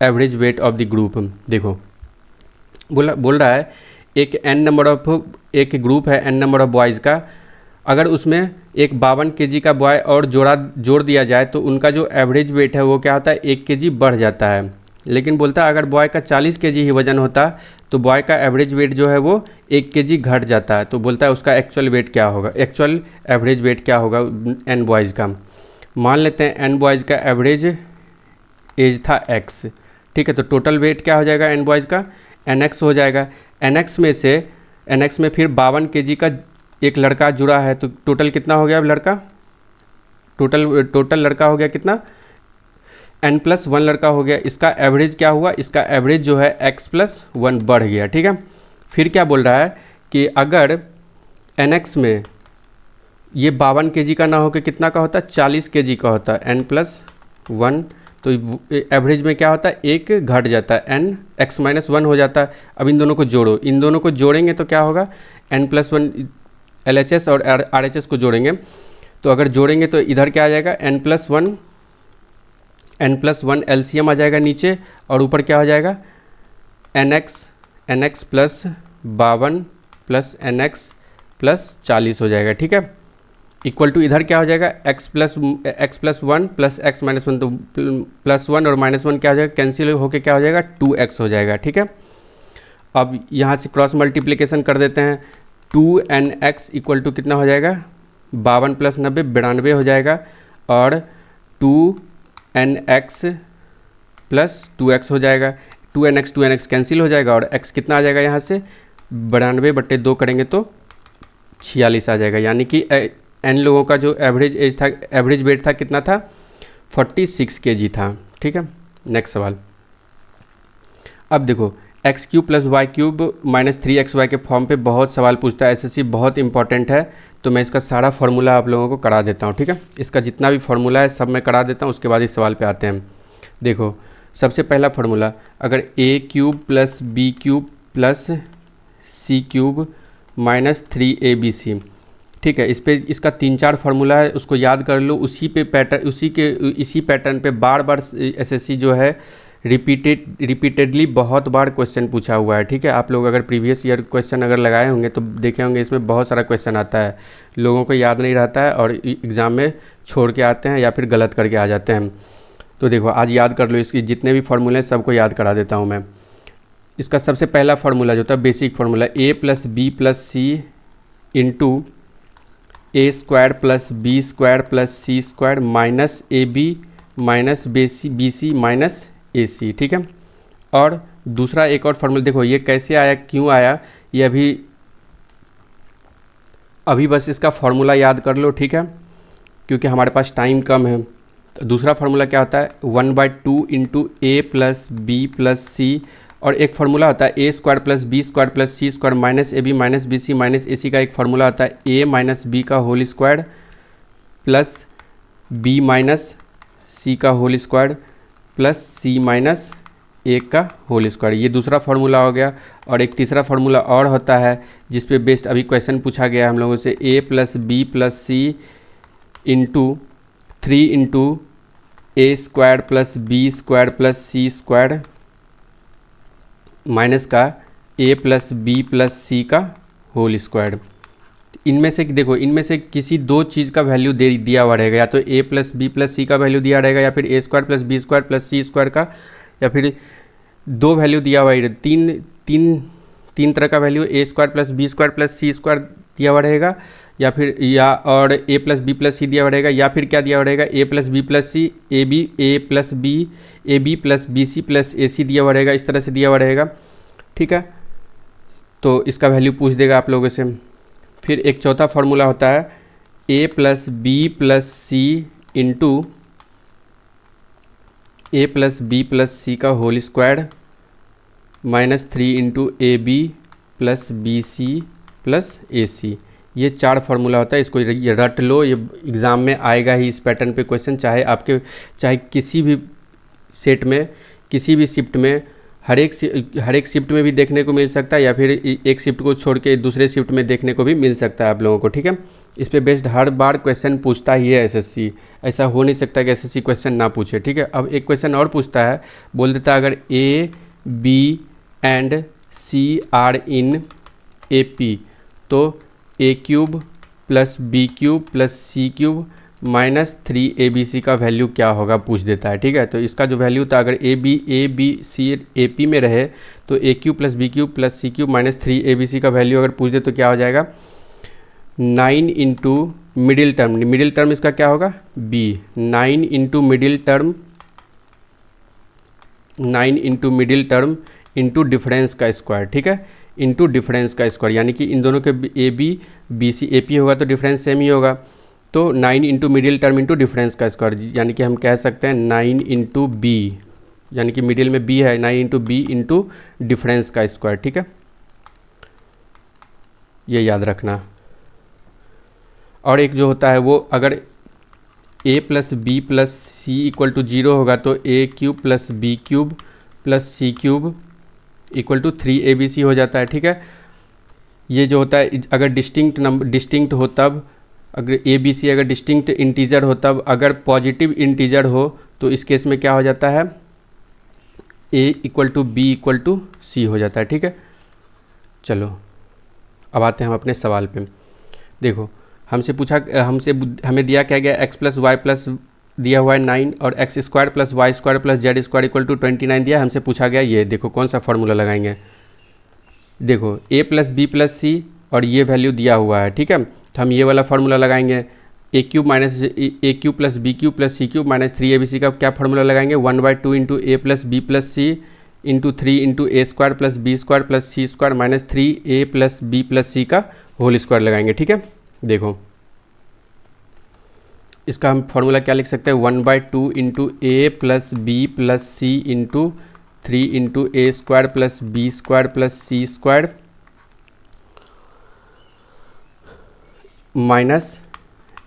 average weight of the group. देखो बोल रहा है एक ग्रुप है n नंबर ऑफ बॉयज़ का, अगर उसमें एक 52 केजी का बॉय और जोड़ दिया जाए तो उनका जो एवरेज वेट है वो क्या होता है, 1 केजी बढ़ जाता है। लेकिन बोलता है अगर बॉय का 40 केजी ही वजन होता तो बॉय का एवरेज वेट जो है वो 1 केजी घट जाता है। तो बोलता है उसका एक्चुअल वेट क्या होगा, एक्चुअल एवरेज वेट क्या होगा एन बॉयज़ का। मान लेते हैं एन बॉयज़ का एवरेज एज था एक्स, ठीक है। तो टोटल वेट क्या हो जाएगा एन बॉयज़ का, एन एक्स हो जाएगा। एन एक्स में फिर 52 केजी का एक लड़का जुड़ा है, तो टोटल कितना हो गया अब लड़का, टोटल लड़का हो गया कितना, n+1 लड़का हो गया। इसका एवरेज क्या हुआ, इसका एवरेज जो है x+1 बढ़ गया, ठीक है। फिर क्या बोल रहा है कि अगर nx में ये 52 केजी का ना होकर कितना का होता है, 40 केजी का होता है, n+1, तो एवरेज में क्या होता है, एक घट जाता है, n x-1 हो जाता है। अब इन दोनों को जोड़ो, इन दोनों को जोड़ेंगे तो क्या होगा, n+1 LHS और RHS को जोड़ेंगे, तो अगर जोड़ेंगे तो इधर क्या आ जाएगा, n+1 LCM आ जाएगा नीचे, और ऊपर क्या हो जाएगा, nx प्लस 52 प्लस nx + 40 हो जाएगा, ठीक है। इक्वल टू इधर क्या हो जाएगा, x+1 प्लस x-1, तो +1 और -1 क्या हो जाएगा, कैंसिल होके क्या हो जाएगा, 2x हो जाएगा, ठीक है। अब यहाँ से क्रॉस मल्टीप्लिकेशन कर देते हैं, 2nx इक्वल टू कितना हो जाएगा, 52 + 90 92 हो जाएगा, और 2nx + 2x हो जाएगा। 2nx कैंसिल हो जाएगा, और x कितना आ जाएगा यहाँ से, 92/2 करेंगे तो 46 आ जाएगा। यानी कि n लोगों का जो एवरेज वेट था कितना था, 46 केजी था, ठीक है। नेक्स्ट सवाल, अब देखो x³ + y³ - 3xy के फॉर्म पे बहुत सवाल पूछता है, एसएससी बहुत इंपॉर्टेंट है। तो मैं इसका सारा फार्मूला आप लोगों को करा देता हूँ, ठीक है। इसका जितना भी फार्मूला है सब मैं करा देता हूँ, उसके बाद इस सवाल पे आते हैं। देखो सबसे पहला फार्मूला, अगर a³ + b³ + c³ - 3abc, ठीक है। इसका 3-4 फार्मूला है, उसको याद कर लो। इसी पैटर्न पे बार बार एसएससी जो है रिपीटेडली बहुत बार क्वेश्चन पूछा हुआ है, ठीक है। आप लोग अगर प्रीवियस ईयर क्वेश्चन अगर लगाए होंगे तो देखे होंगे, इसमें बहुत सारा क्वेश्चन आता है, लोगों को याद नहीं रहता है और एग्ज़ाम में छोड़ के आते हैं या फिर गलत करके आ जाते हैं। तो देखो आज याद कर लो, इसकी जितने भी फार्मूले हैं सबको याद करा देता हूँ मैं। इसका सबसे पहला फार्मूला जो था basic formula, a + b + c × a² + b² + c² - ab - bc - ac, ठीक है। और दूसरा एक और फार्मूला, देखो ये कैसे आया, क्यों आया, ये अभी बस इसका फार्मूला याद कर लो, ठीक है, क्योंकि हमारे पास टाइम कम है। तो दूसरा फार्मूला क्या होता है, 1/2 × a + b + c, और एक फार्मूला होता है a² + b² + c² - ab - bc - ac का एक फार्मूला होता है a - b का whole square plus b - c का whole square plus c - a का होल स्क्वायर। ये दूसरा फार्मूला हो गया। और एक तीसरा फार्मूला और होता है जिस पे बेस्ड अभी क्वेश्चन पूछा गया हम लोगों से, a + b + c × 3 × a² + b² + c² minus का a + b + c का होल स्क्वायर। इनमें से देखो, इनमें से किसी दो चीज़ का वैल्यू दिया हुआ रहेगा, या तो a + b + c का वैल्यू दिया रहेगा, या फिर a² + b² + c² का, या फिर दो वैल्यू दिया हुआ है, तीन तरह का वैल्यू a² + b² + c² दिया हुआ रहेगा, और a + b + c दिया हुआ रहेगा, या फिर क्या दिया हुआ रहेगा, a + b + c ab + bc + ac दिया हुआ रहेगा, इस तरह से दिया हुआ रहेगा, ठीक है। तो इसका वैल्यू पूछ देगा आप लोगों से। फिर एक चौथा फार्मूला होता है a + b + c × a + b + c का whole square - 3 × ab + bc + ac। ये 4 फार्मूला होता है, इसको ये रट लो, ये एग्ज़ाम में आएगा ही इस पैटर्न पे क्वेश्चन, चाहे किसी भी सेट में, किसी भी शिफ्ट में, हर एक शिफ्ट में भी देखने को मिल सकता है, या फिर एक शिफ्ट को छोड़ के दूसरे शिफ्ट में देखने को भी मिल सकता है आप लोगों को, ठीक है। इस पे बेस्ड हर बार क्वेश्चन पूछता ही है एसएससी, ऐसा हो नहीं सकता कि एसएससी क्वेश्चन ना पूछे, ठीक है। अब एक क्वेश्चन और पूछता है, बोल देता है अगर a, b and c are in AP, तो a³ plus B cube plus C cube minus 3abc का वैल्यू क्या होगा पूछ देता है। ठीक है, तो इसका जो वैल्यू था, अगर A B C A P में रहे तो A cube plus B cube plus C cube minus 3abc का वैल्यू अगर पूछ दे तो क्या हो जाएगा 9 इंटू मिडिल टर्म इसका क्या होगा b, 9 into middle term into difference का स्क्वायर। ठीक है, इंटू डिफरेंस का स्क्वायर, यानी कि इन दोनों के A B C A P होगा तो डिफरेंस सेम ही होगा, तो 9 into middle term into difference का स्क्वायर, यानी कि हम कह सकते हैं 9 इंटू बी, यानी कि मिडिल में b है, 9 इंटू बी इंटू डिफरेंस का स्क्वायर। ठीक है, ये याद रखना। और एक जो होता है वो अगर a plus B plus C equal to 0 होगा तो A cube plus B cube plus C cube equal to 3abc हो जाता है। ठीक है, ये जो होता है अगर डिस्टिंक्ट हो तब, अगर ए बी सी अगर डिस्टिंक्ट इंटीजर हो तब, अगर पॉजिटिव इंटीजर हो तो इस केस में क्या हो जाता है a equal to B equal to C हो जाता है। ठीक है, चलो अब आते हैं हम अपने सवाल पे। देखो हमें दिया क्या गया x प्लस वाई प्लस दिया हुआ है 9 और x square plus y square plus z square equal to 29 दिया। हमसे पूछा गया ये, देखो कौन सा फार्मूला लगाएंगे। देखो a प्लस बी प्लस सी और ये वैल्यू दिया हुआ है। ठीक है, तो हम ये वाला फार्मूला लगाएंगे, A cube minus A cube plus B cube plus C cube minus 3abc का क्या फार्मूला लगाएंगे 1/2 into A plus B plus C into 3 into A square plus B square plus C square minus 3a plus B plus C का होल स्क्वायर लगाएंगे। ठीक है, देखो इसका हम फार्मूला क्या लिख सकते हैं 1/2 into A plus B plus C into 3 into A square plus B square plus C square minus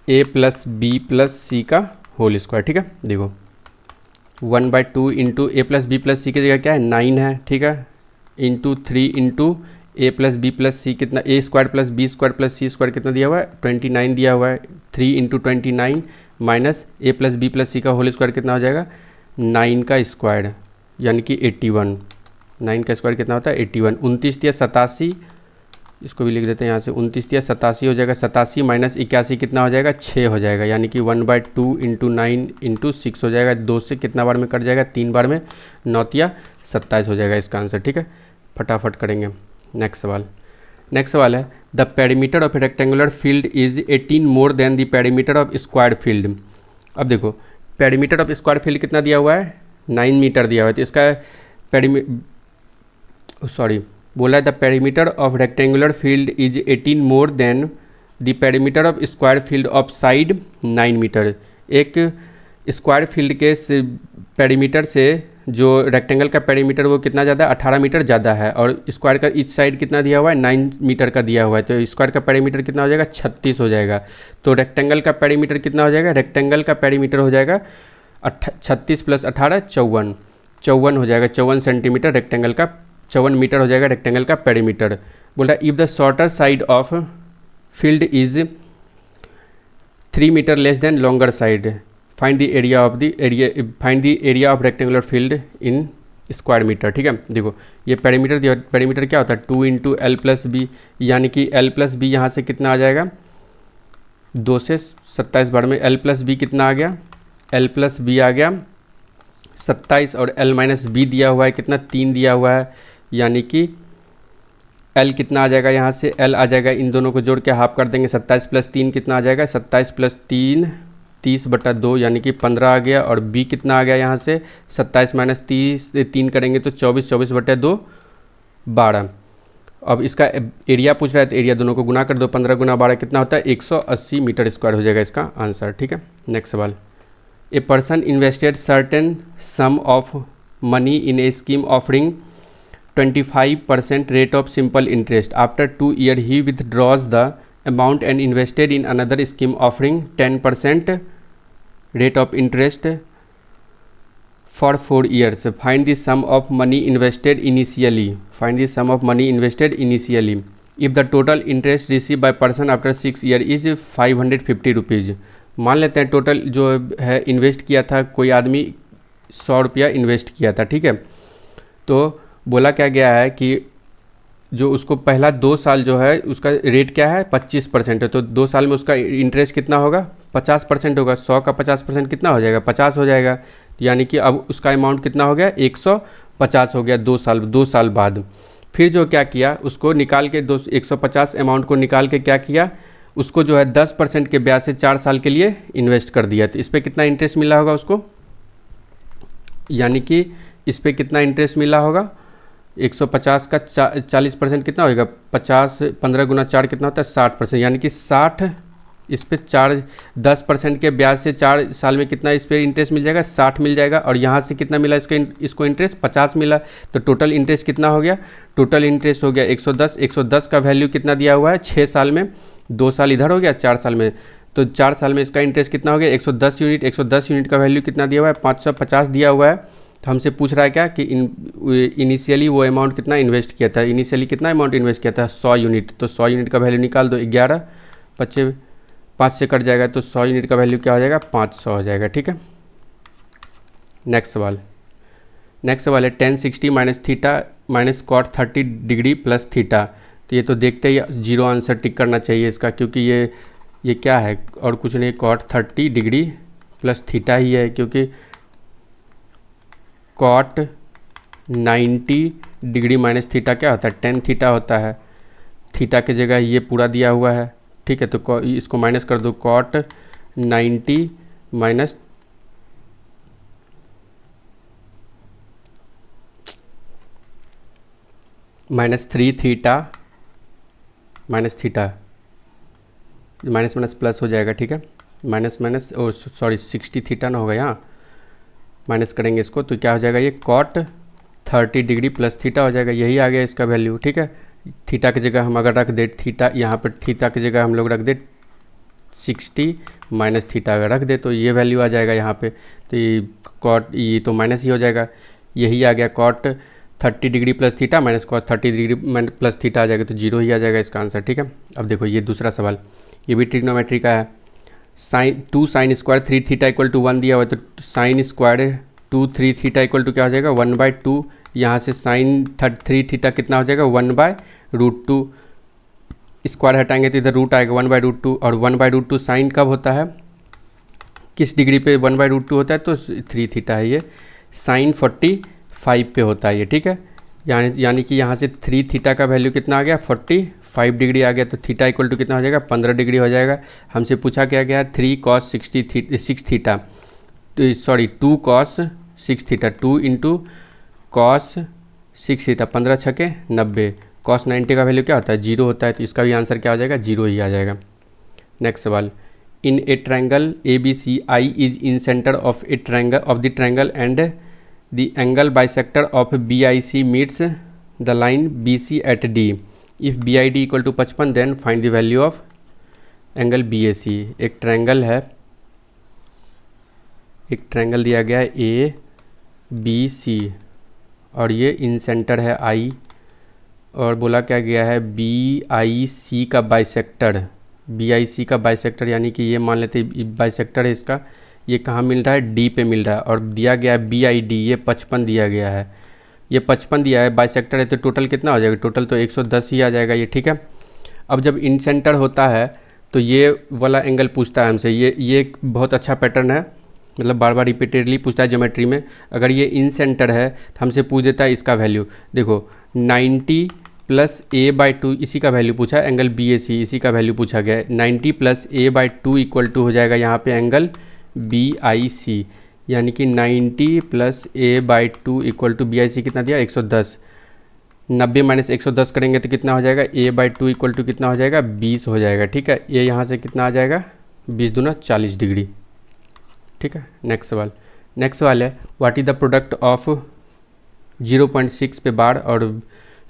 A plus B plus C का होल स्क्वायर। ठीक है, देखो 1/2 into A plus B plus C की जगह क्या है 9 है। ठीक है, into 3 into A plus B plus C कितना, A square plus B square plus C square कितना दिया हुआ है 29 दिया हुआ है, 3 into 29 minus A plus B plus C का होल स्क्वायर कितना हो जाएगा 9 का स्क्वायर, यानी कि 81। 9 का स्क्वायर कितना होता है 81। 29 या 87, इसको भी लिख देते हैं यहाँ से, 29 या 87 हो जाएगा, 87 माइनस 81 कितना हो जाएगा 6 हो जाएगा, यानी कि 1/2 इंटू 9 इंटू 6 हो जाएगा। 2 से कितना बार में कट जाएगा 3 बार में, 9 या 27 हो जाएगा इसका आंसर। ठीक है, फटाफट करेंगे। नेक्स्ट सवाल है the perimeter of A rectangular field is 18 more than the perimeter of square field. अब देखो पेरीमीटर ऑफ स्क्वायर फील्ड कितना दिया हुआ है 9 मीटर दिया हुआ है, तो इसका बोला है the perimeter of rectangular field is 18 more than the perimeter of square field of side 9 metre. एक स्क्वायर फील्ड के पेरीमीटर से जो रेक्टेंगल का पेरीमीटर वो कितना ज़्यादा 18 मीटर ज़्यादा है, और स्क्वायर का ईच साइड कितना दिया हुआ है 9 मीटर का दिया हुआ है, तो स्क्वायर का पेरीमीटर कितना हो जाएगा 36 हो जाएगा। तो रेक्टेंगल का पेरीमीटर कितना हो जाएगा, रेक्टेंगल का पेरीमीटर हो जाएगा 36 प्लस 18 54 हो जाएगा, 54 सेंटीमीटर रेक्टेंगल का, 54 मीटर हो जाएगा रेक्टेंगल का पेरीमीटर। बोल रहा है if the shorter side of field is 3 metre less than longer side find the area of rectangular field in square metre. ठीक है, देखो ये पेरीमीटर क्या होता है 2 इंटू एल प्लस बी, यानी कि एल प्लस बी यहाँ से कितना आ जाएगा 2 से 27 बार में एल प्लस बी कितना आ गया, एल प्लस बी आ गया 27 और एल माइनस बी दिया हुआ है कितना 3 दिया हुआ है, यानी कि एल कितना आ जाएगा यहाँ से एल आ जाएगा, इन दोनों को जोड़ के हाफ कर देंगे 27 प्लस 3 कितना आ जाएगा 27 प्लस 3 30/2 यानी कि 15 आ गया, और बी कितना आ गया यहाँ से 27 माइनस 3 करेंगे तो 24/2 12। अब इसका एरिया पूछ रहा है तो एरिया दोनों को गुना कर दो, 15 गुना 12 कितना होता है 180 मीटर स्क्वायर हो जाएगा इसका आंसर। ठीक है, नेक्स्ट सवाल a person invested certain some of money in A scheme offering 25% rate of simple interest. After 2 years, he withdraws the amount and invested in another scheme offering 10% rate of interest for 4 years. Find the sum of money invested initially. Find the sum of money invested initially. If the total interest received by person after 6 years is 550 rupees, मान लेते हैं टोटल जो है इन्वेस्ट किया था कोई आदमी 100 रुपया इन्वेस्ट किया था। ठीक है, तो बोला क्या गया है कि जो उसको पहला 2 साल जो है उसका रेट क्या है 25% है, तो 2 साल में उसका इंटरेस्ट कितना होगा 50% होगा। 100 का 50% कितना हो जाएगा 50 हो जाएगा, यानी कि अब उसका अमाउंट कितना हो गया 150 हो गया 2 साल बाद। फिर जो क्या किया उसको निकाल के 150 अमाउंट को निकाल के क्या किया, उसको जो है 10% के ब्याज से 4 साल के लिए इन्वेस्ट कर दिया। तो इस पर कितना इंटरेस्ट मिला होगा उसको, यानी कि इस पर कितना इंटरेस्ट मिला होगा 150 का 40% कितना होगा 50, 15 गुना 4 कितना होता है 60%, यानी कि 60 इस पे 10% के ब्याज से 4 साल में कितना इस पर इंटरेस्ट मिल जाएगा 60 मिल जाएगा। और यहाँ से कितना मिला इसको इंटरेस्ट 50 मिला, तो टोटल इंटरेस्ट कितना हो गया, टोटल इंटरेस्ट हो गया 110। 110 का वैल्यू कितना दिया हुआ है 6 साल में, 2 साल इधर हो गया 4 साल में, तो 4 साल में इसका इंटरेस्ट कितना हो गया 110 यूनिट। 110 यूनिट का वैल्यू कितना दिया हुआ है 550 दिया हुआ है। तो हमसे पूछ रहा है क्या कि इनिशियली वो अमाउंट कितना इन्वेस्ट किया था, इनिशियली कितना अमाउंट इन्वेस्ट किया था 100 यूनिट, तो 100 यूनिट का वैल्यू निकाल दो 11, 5 से कट जाएगा तो 100 यूनिट का वैल्यू क्या हो जाएगा 500 हो जाएगा। ठीक है, नेक्स्ट सवाल है tan 60 minus theta minus cot 30 degree plus theta. तो ये तो देखते ही 0 आंसर टिक करना चाहिए इसका, क्योंकि ये क्या है और कुछ नहीं, कॉट 30 डिग्री प्लस थीटा ही है, क्योंकि कॉट 90 डिग्री माइनस थीटा क्या होता है tan थीटा होता है, थीटा की जगह ये पूरा दिया हुआ है। ठीक है, तो इसको माइनस कर दो, cot 90 minus -3 theta minus theta, minus minus plus हो जाएगा। ठीक है, minus minus oh sorry 60 theta ना होगा, यहाँ माइनस करेंगे इसको तो क्या हो जाएगा ये कॉट 30 डिग्री प्लस थीटा हो जाएगा, यही आ गया इसका वैल्यू। ठीक है, थीटा की जगह हम अगर रख दे थीटा, यहाँ पर थीटा की जगह हम लोग रख दे 60 माइनस थीटा अगर रख दे तो ये वैल्यू आ जाएगा यहाँ पे, तो ये कॉट ये तो माइनस ही हो जाएगा, यही आ गया cot 30 degree plus theta minus cot 30 degree plus theta आ जाएगा, तो 0 ही आ जाएगा इसका आंसर। ठीक है, अब देखो ये दूसरा सवाल, ये भी ट्रिग्नोमेट्री का है। Two sine square 3 theta equal to 1 दिया हुआ है, तो sine square 2 3 theta equal to क्या हो जाएगा 1/2। यहाँ से साइन 3 थीटा कितना हो जाएगा 1/√2, स्क्वायर हटाएंगे तो इधर रूट आएगा 1/√2, और 1/√2 साइन कब होता है, किस डिग्री पे 1/√2 होता है, तो 3 थीटा है ये, साइन 45 पे होता है ये। ठीक है, यानी कि यहाँ से 3 थीटा का वैल्यू कितना आ गया 45 डिग्री आ गया, तो थीटा इक्वल टू कितना हो जाएगा 15 डिग्री हो जाएगा। हमसे पूछा क्या गया 3 cos 6 थीटा, तो sorry 2 cos 6 theta, 2 into cos 6 theta, 15 छके 90, cos 90 का वैल्यू क्या होता है 0 होता है, तो इसका भी आंसर क्या हो जाएगा 0 ही आ जाएगा। नेक्स्ट सवाल, in a triangle ABC I is incentre of a triangle of the triangle and the angle bisector of BIC meets the line BC at D, if BID equal to 55 then find the value of angle BAC। एक ट्रायंगल है, एक ट्रायंगल दिया गया है ABC और ये इन सेंटर है I, और बोला क्या गया है BIC का बाइसेक्टर, BIC का बाइसेक्टर यानी कि ये मान लेते हैं बाइसेक्टर है इसका, ये कहाँ मिल रहा है D पे मिल रहा है, और दिया गया है BID ये 55 दिया गया है, ये 55 दिया है, बाइसेक्टर है तो टोटल कितना हो जाएगा, टोटल तो 110 ही आ जाएगा ये। ठीक है, अब जब इन सेंटर होता है तो ये वाला एंगल पूछता है हमसे, ये एक बहुत अच्छा पैटर्न है, मतलब बार बार रिपीटेडली पूछता है ज्योमेट्री में। अगर ये इन सेंटर है तो हमसे पूछ देता है इसका वैल्यू, देखो 90 प्लस A/2 इसी का वैल्यू पूछा है, एंगल BAC इसी का वैल्यू पूछा गया है, 90 प्लस A/2 इक्वल टू हो जाएगा यहाँ पे एंगल BIC, यानी कि 90 plus A/2 equal to BIC कितना दिया 110, 90 माइनस 110 करेंगे तो कितना हो जाएगा A/2 इक्वल टू कितना हो जाएगा 20 हो जाएगा। ठीक है, ये यहाँ से कितना आ जाएगा 20 दूना 40 डिग्री। ठीक है, नेक्स्ट सवाल है what is the product of 0.6 पे बार और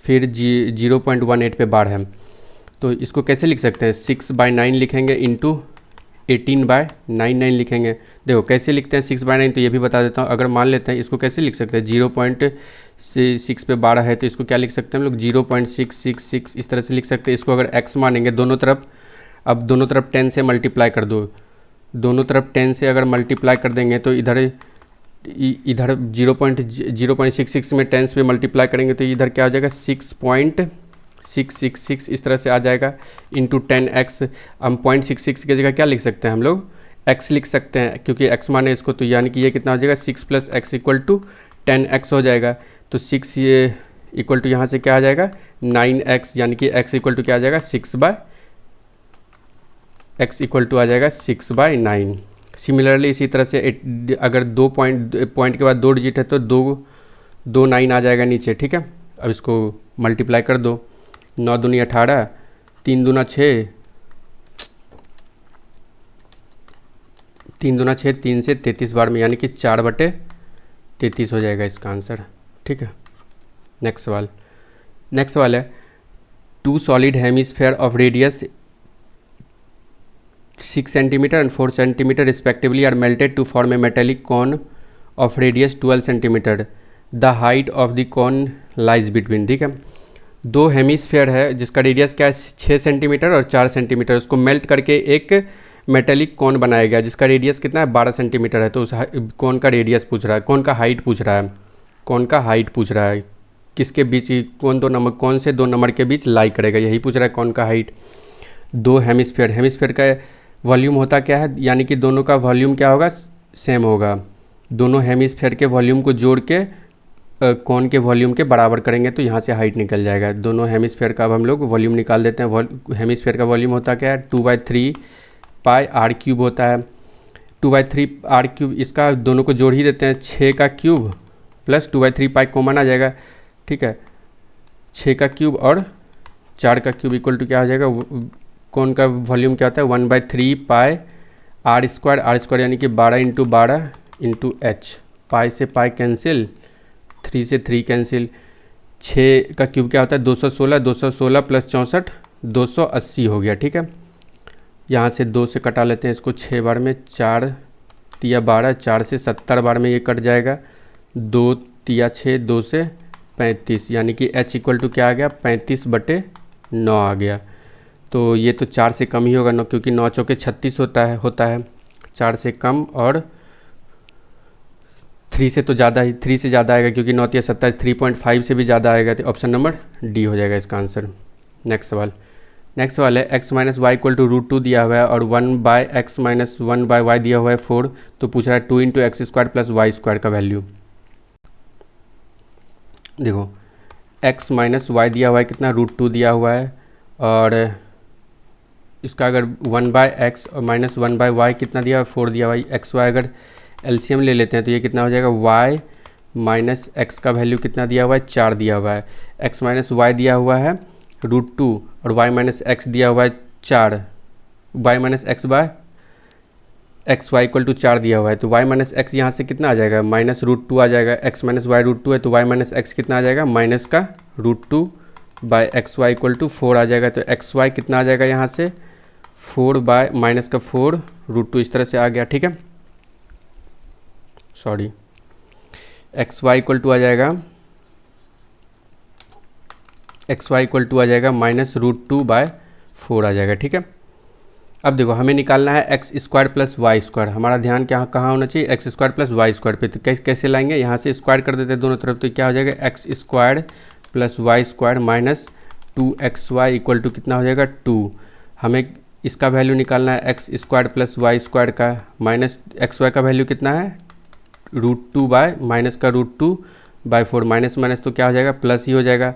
फिर 0.18 पे बार है, तो इसको कैसे लिख सकते हैं 6/9 लिखेंगे इंटू 18/9 लिखेंगे। देखो कैसे लिखते हैं 6/9, तो ये भी बता देता हूँ। अगर मान लेते हैं इसको कैसे लिख सकते हैं 0.6 पे 12 है तो इसको क्या लिख सकते हैं हम लोग 0.666 इस तरह से लिख सकते हैं। इसको अगर x मानेंगे दोनों तरफ, अब दोनों तरफ 10 से मल्टीप्लाई कर दो, दोनों तरफ 10 से अगर मल्टीप्लाई कर देंगे तो इधर 0.66 में 10 पे मल्टीप्लाई करेंगे तो इधर क्या हो जाएगा 666 इस तरह से आ जाएगा इंटू 10x। हम 0.66 की जगह क्या लिख सकते हैं हम लोग, x लिख सकते हैं क्योंकि x माने इसको, तो यानी कि ये कितना हो जाएगा 6 + x इक्वल टू 10x हो जाएगा। तो 6 ये इक्वल टू यहाँ से क्या आ जाएगा 9x, यानी कि x इक्वल टू क्या आ जाएगा 6/x इक्वल टू आ जाएगा 6/9। सिमिलरली इसी तरह से अगर 2 पॉइंट के बाद 2 डिजिट है तो 2 9 आ जाएगा नीचे, ठीक है। अब इसको मल्टीप्लाई कर दो, 9 दूनी 18, 3 दूना 6, 3 दूना 6, 3 से 33 बार में, यानी कि 4/33 हो जाएगा इसका आंसर, ठीक है। नेक्स्ट सवाल है 2 solid hemisphere of radius 6 centimetre and 4 centimetre respectively are melted to form a metallic cone of radius 12 centimetre. The height of the cone lies between, ठीक है। 2 हेमिस्फेयर है जिसका रेडियस क्या है 6 सेंटीमीटर और 4 सेंटीमीटर, उसको मेल्ट करके एक मेटेलिक कॉन बनाया गया जिसका रेडियस कितना है 12 सेंटीमीटर है। तो उस कॉन का रेडियस पूछ रहा है, कॉन का हाइट पूछ रहा है, कॉन का हाइट पूछ रहा है, किसके बीच, कौन से 2 नंबर के बीच लाई करेगा, यही पूछ रहा है कॉन का हाइट। 2 हेमिस्फेयर का वॉल्यूम होता क्या है, यानी कि दोनों का वॉल्यूम क्या होगा सेम होगा। दोनों हेमिस्फेयर के वॉल्यूम को जोड़ के कॉन के वॉल्यूम के बराबर करेंगे तो यहाँ से हाइट निकल जाएगा। दोनों हेमिस्फेयर का अब हम लोग वॉल्यूम निकाल देते हैं। हेमिस्फेयर का वॉल्यूम होता क्या है 2/3 पाई r³ होता है। 2/3 r³, इसका दोनों को जोड़ ही देते हैं, 6 का क्यूब प्लस 2/3 पाई कॉमन आ जाएगा, ठीक है। 6 का क्यूब और 4 का क्यूब इक्वल टू क्या हो जाएगा, कौन का वॉल्यूम क्या होता है 1/3 पाई r² यानी कि 12 × 12 × h। पाई से पाई कैंसिल, 3 से 3 कैंसिल। 6 का क्यूब क्या होता है 216, 216 + 64 280 हो गया, ठीक है। यहाँ से 2 से कटा लेते हैं इसको 6 बार में, 4 × 12, 4 से 70 बार में ये कट जाएगा, 2 × 6 2 से 35, यानी कि h इक्वल टू क्या आ गया 35/9 आ गया। तो ये तो 4 से कम ही होगा, 9 क्योंकि 9 चौके 36 होता है 4 से कम, और 3 से तो ज़्यादा ही, 3 से ज़्यादा आएगा क्योंकि 9 × 27 3.5 से भी ज़्यादा आएगा, तो ऑप्शन नंबर डी हो जाएगा इसका आंसर। नेक्स्ट सवाल है x - y = √2 दिया हुआ है और 1/x - 1/y दिया हुआ है 4। तो पूछ रहा है 2 × x² + y² का वैल्यू। देखो x - y दिया हुआ है कितना √2 दिया हुआ है, और इसका अगर 1/x और - 1/y कितना दिया हुआ है 4 दिया हुआ है। x y अगर एलसीएम ले लेते हैं तो ये कितना हो जाएगा y - x का वैल्यू कितना दिया हुआ है 4 दिया हुआ है। x - y दिया हुआ है √2 और y - x दिया हुआ है 4, y - x y = 4 दिया हुआ है। तो y - x यहाँ से कितना आ जाएगा -√2 आ जाएगा। x - y √2 है तो y - x कितना आ जाएगा माइनस का √2/xy = 4 आ जाएगा। तो xy कितना आ जाएगा यहाँ से 4/-4 √2 इस तरह से आ गया, ठीक है। सॉरी, xy = आ जाएगा -√2/4 आ जाएगा, ठीक है। अब देखो हमें निकालना है x² + y²। हमारा ध्यान कहाँ होना चाहिए x² + y² पे। तो कैसे लाएंगे, यहाँ से स्क्वायर कर देते हैं दोनों तरफ, तो क्या हो जाएगा x² + y² - 2xy = कितना हो जाएगा 2। हमें इसका वैल्यू निकालना है x² + y² का, माइनस xy का वैल्यू कितना है √2/-√2/4, माइनस तो क्या हो जाएगा प्लस ही हो जाएगा,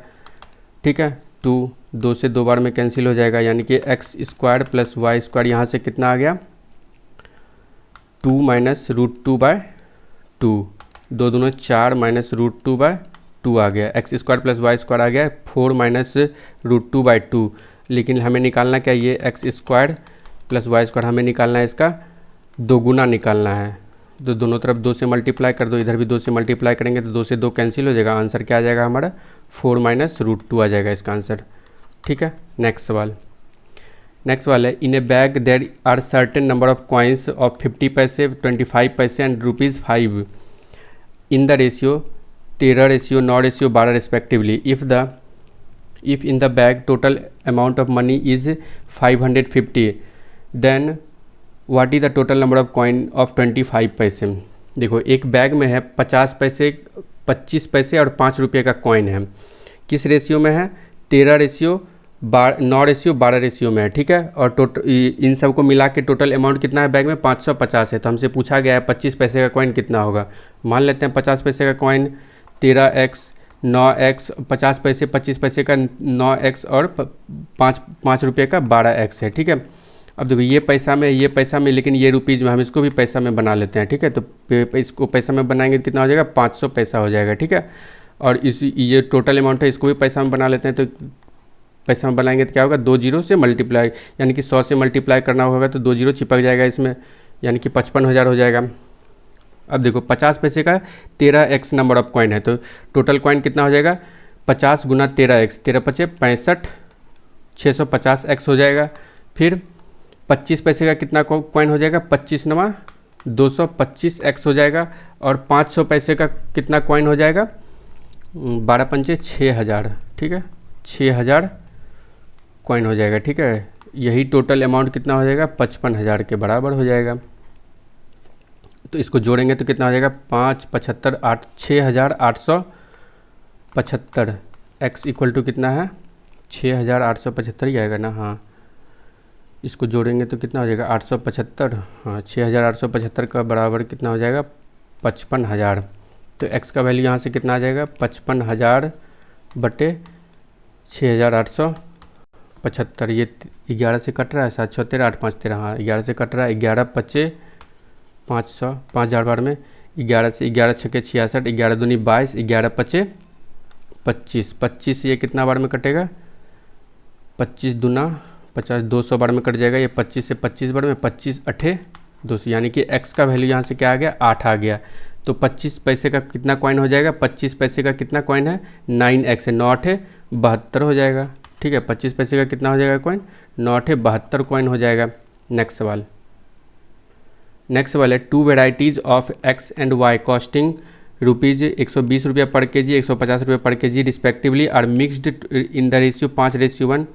ठीक है। 2 से 2 बार में कैंसिल हो जाएगा, यानी कि x² + y² यहाँ से कितना आ गया 2 - √2/2, 2 दूनी 4 - √2/2 आ गया। x² + y² आ गया 4 - √2/2। लेकिन हमें निकालना क्या, ये x² + y² हमें निकालना है, इसका दोगुना निकालना है। तो दोनों तरफ 2 से मल्टीप्लाई कर दो, इधर भी 2 से मल्टीप्लाई करेंगे तो 2 से 2 कैंसिल हो जाएगा। आंसर क्या आ जाएगा हमारा 4 - √2 आ जाएगा इसका आंसर, ठीक है। नेक्स्ट सवाल है in a bag there are certain number of coins of 50 paise 25 paise and ₹5 in the ratio 13, 9, 12 respectively. if in the bag total amount of money is 550, then what is the total number of coin of 25 पैसे। देखो एक बैग में है 50 पैसे, 25 पैसे और 5 रुपये का कॉइन है। किस रेशियो में है 9:12 में है, ठीक है। और इन सब को मिला के टोटल अमाउंट कितना है बैग में, 550 है। तो हमसे पूछा गया है 25 पैसे का कॉइन कितना होगा। मान लेते हैं 50 पैसे का कॉइन 13x 9x, 50 पैसे 25 पैसे का 9x और 5 रुपये का 12x है, ठीक है। अब देखो ये पैसा में लेकिन ये रुपीज़ में, हम इसको भी पैसा में बना लेते हैं, ठीक है। तो इसको पैसा में बनाएंगे तो कितना हो जाएगा, 500 पैसा हो जाएगा, ठीक है। और ये टोटल अमाउंट है, इसको भी पैसा में बना लेते हैं। तो पैसा में बनाएंगे तो क्या होगा, 2 जीरो से मल्टीप्लाई, यानी कि 100 से मल्टीप्लाई करना होगा तो 2 जीरो चिपक जाएगा इसमें, यानी कि 55,000 हो जाएगा। अब देखो 50 पैसे का 13x नंबर ऑफ कॉइन है, तो टोटल कॉइन कितना हो जाएगा, 50 गुना 13x, 13 पचे 65, 650x हो जाएगा। फिर 25 पैसे का कितना कॉइन हो जाएगा, 25 नवा 225x हो जाएगा। और 500 पैसे का कितना कॉइन हो जाएगा, 12 पंचे 6000, ठीक है, 6000 कॉइन हो जाएगा, ठीक है। यही टोटल अमाउंट कितना हो जाएगा, 55,000 के बराबर हो जाएगा। तो इसको जोड़ेंगे तो कितना हो जाएगा, 5 75 8 6875, x इक्वल टू कितना है, 6875 ही आएगा ना, हाँ। इसको जोड़ेंगे तो कितना हो जाएगा, 875, हाँ 6875 का बराबर कितना हो जाएगा, 55,000। तो x का वैल्यू यहाँ से कितना आ जाएगा, 55,000 बटे 6875। ये 11 से कट रहा है, 7 6 13 8 5 13, हाँ 11 से कट रहा है। 11 पचे 500, 5000 बार में 11 से 11 छके 66, 11 दूनी 22, 11 पचे 25, 25 ये कितना बार में कटेगा, 25 दूना 50, 200 बार में कट जाएगा। ये 25 से 25 बार में 25 अठे 200, यानी कि x का वैल्यू यहाँ से क्या आ गया, 8 आ गया। तो 25 पैसे का कितना कॉइन हो जाएगा, 25 पैसे का कितना कॉइन है, 9x है, 9 अठे 72 हो जाएगा, ठीक है। 25 पैसे का कितना हो जाएगा कॉइन, 9 अठे 72 कॉइन हो जाएगा। नेक्स्ट सवाल है, 2 varieties of x and y costing rupees 120 रुपया पर केजी, 150 रुपया per kg respectively are mixed in the ratio 5:1,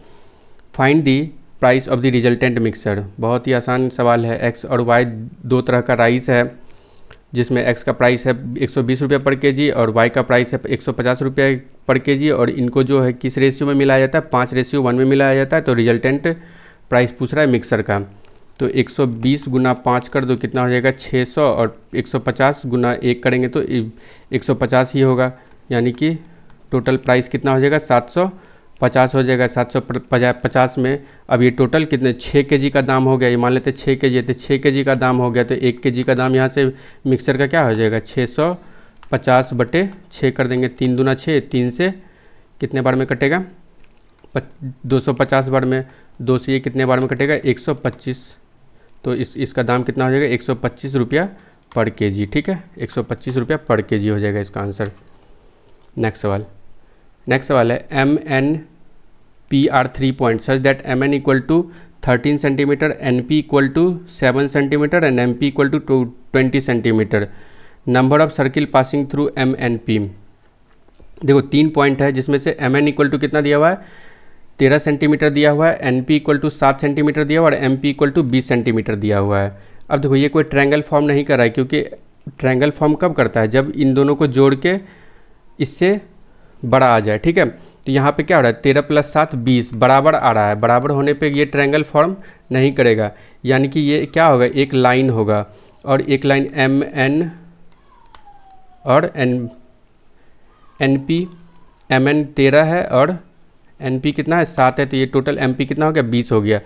find the price of the resultant mixer. बहुत ही आसान सवाल है। x और y दो तरह का राइस है, जिसमें x का प्राइस है 120 रुपया पर केजी और y का प्राइस है 150 रुपया पर केजी। और इनको जो है किस रेशियो में मिलाया जाता है, 5:1 में मिलाया जाता है। तो रिजल्टेंट प्राइस पूछ रहा है मिक्सर का। तो 120 गुना 5 कर दो, कितना हो जाएगा 600, और 150 गुना 1 करेंगे तो 150 ही होगा, यानी कि टोटल प्राइस कितना हो जाएगा, 750 हो जाएगा। 750 में अब ये टोटल कितने, 6 केजी का दाम हो गया। ये मान लेते 6 केजी है, तो 6 केजी का दाम हो गया। तो 1 केजी का दाम यहाँ से मिक्सर का क्या हो जाएगा, 650 बटे 6 कर देंगे, 3 दूना 6, 3 से कितने बार में कटेगा, 250 बार में, 2 से ये कितने बार में कटेगा, 125। तो इसका दाम कितना हो जाएगा, 125 रुपया पर केजी, ठीक है, 125 रुपया पर केजी हो जाएगा इसका आंसर। नेक्स्ट सवाल है, MNP are 3 point such that MN equal to 13 centimetre, NP equal to 7 centimetre and MP equal to 20 centimetre. Number of circle passing through MNP। देखो 3 पॉइंट है, जिसमें से MN इक्वल टू कितना दिया हुआ है, 13 सेंटीमीटर दिया हुआ है, NP इक्वल टू 7 सेंटीमीटर दिया हुआ है और MP इक्वल टू 20 सेंटीमीटर दिया हुआ है। अब देखो ये कोई ट्रायंगल फॉर्म नहीं कर रहा है, क्योंकि ट्रायंगल फॉर्म कब करता है, जब इन दोनों को जोड़ के इससे बड़ा आ जाए, ठीक है। तो यहाँ पे क्या हो रहा है, 13 + 7 20 बराबर आ रहा है। बराबर होने पे ये ट्रायंगल फॉर्म नहीं करेगा, यानी कि ये क्या होगा, एक लाइन होगा, और एक लाइन MN और NP, MN 13 है और NP कितना है, 7 है। तो ये टोटल MP कितना हो गया, 20 हो गया।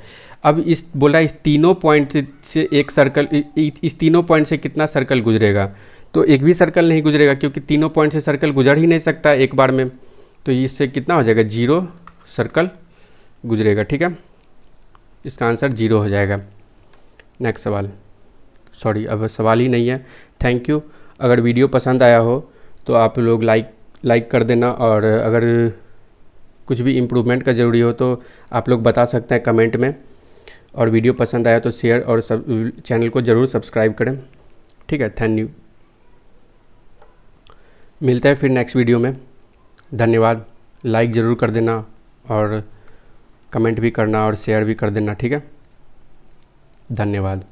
अब इस बोला इस तीनों पॉइंट से एक सर्कल, इस तीनों पॉइंट से कितना सर्कल गुजरेगा, तो एक भी सर्कल नहीं गुजरेगा, क्योंकि तीनों पॉइंट से सर्कल गुजर ही नहीं सकता एक बार में। तो इससे कितना हो जाएगा, 0 सर्कल गुजरेगा, ठीक है। इसका आंसर 0 हो जाएगा। नेक्स्ट सवाल, सॉरी अब सवाल ही नहीं है। Thank you. अगर वीडियो पसंद आया हो तो आप लोग लाइक कर देना, और अगर कुछ भी इम्प्रूवमेंट का ज़रूरी हो तो आप लोग बता सकते हैं कमेंट में। और वीडियो पसंद आया तो शेयर और चैनल को ज़रूर सब्सक्राइब करें, ठीक है। Thank you. मिलते हैं फिर नेक्स्ट वीडियो में। धन्यवाद। लाइक ज़रूर कर देना और कमेंट भी करना और शेयर भी कर देना, ठीक है। धन्यवाद।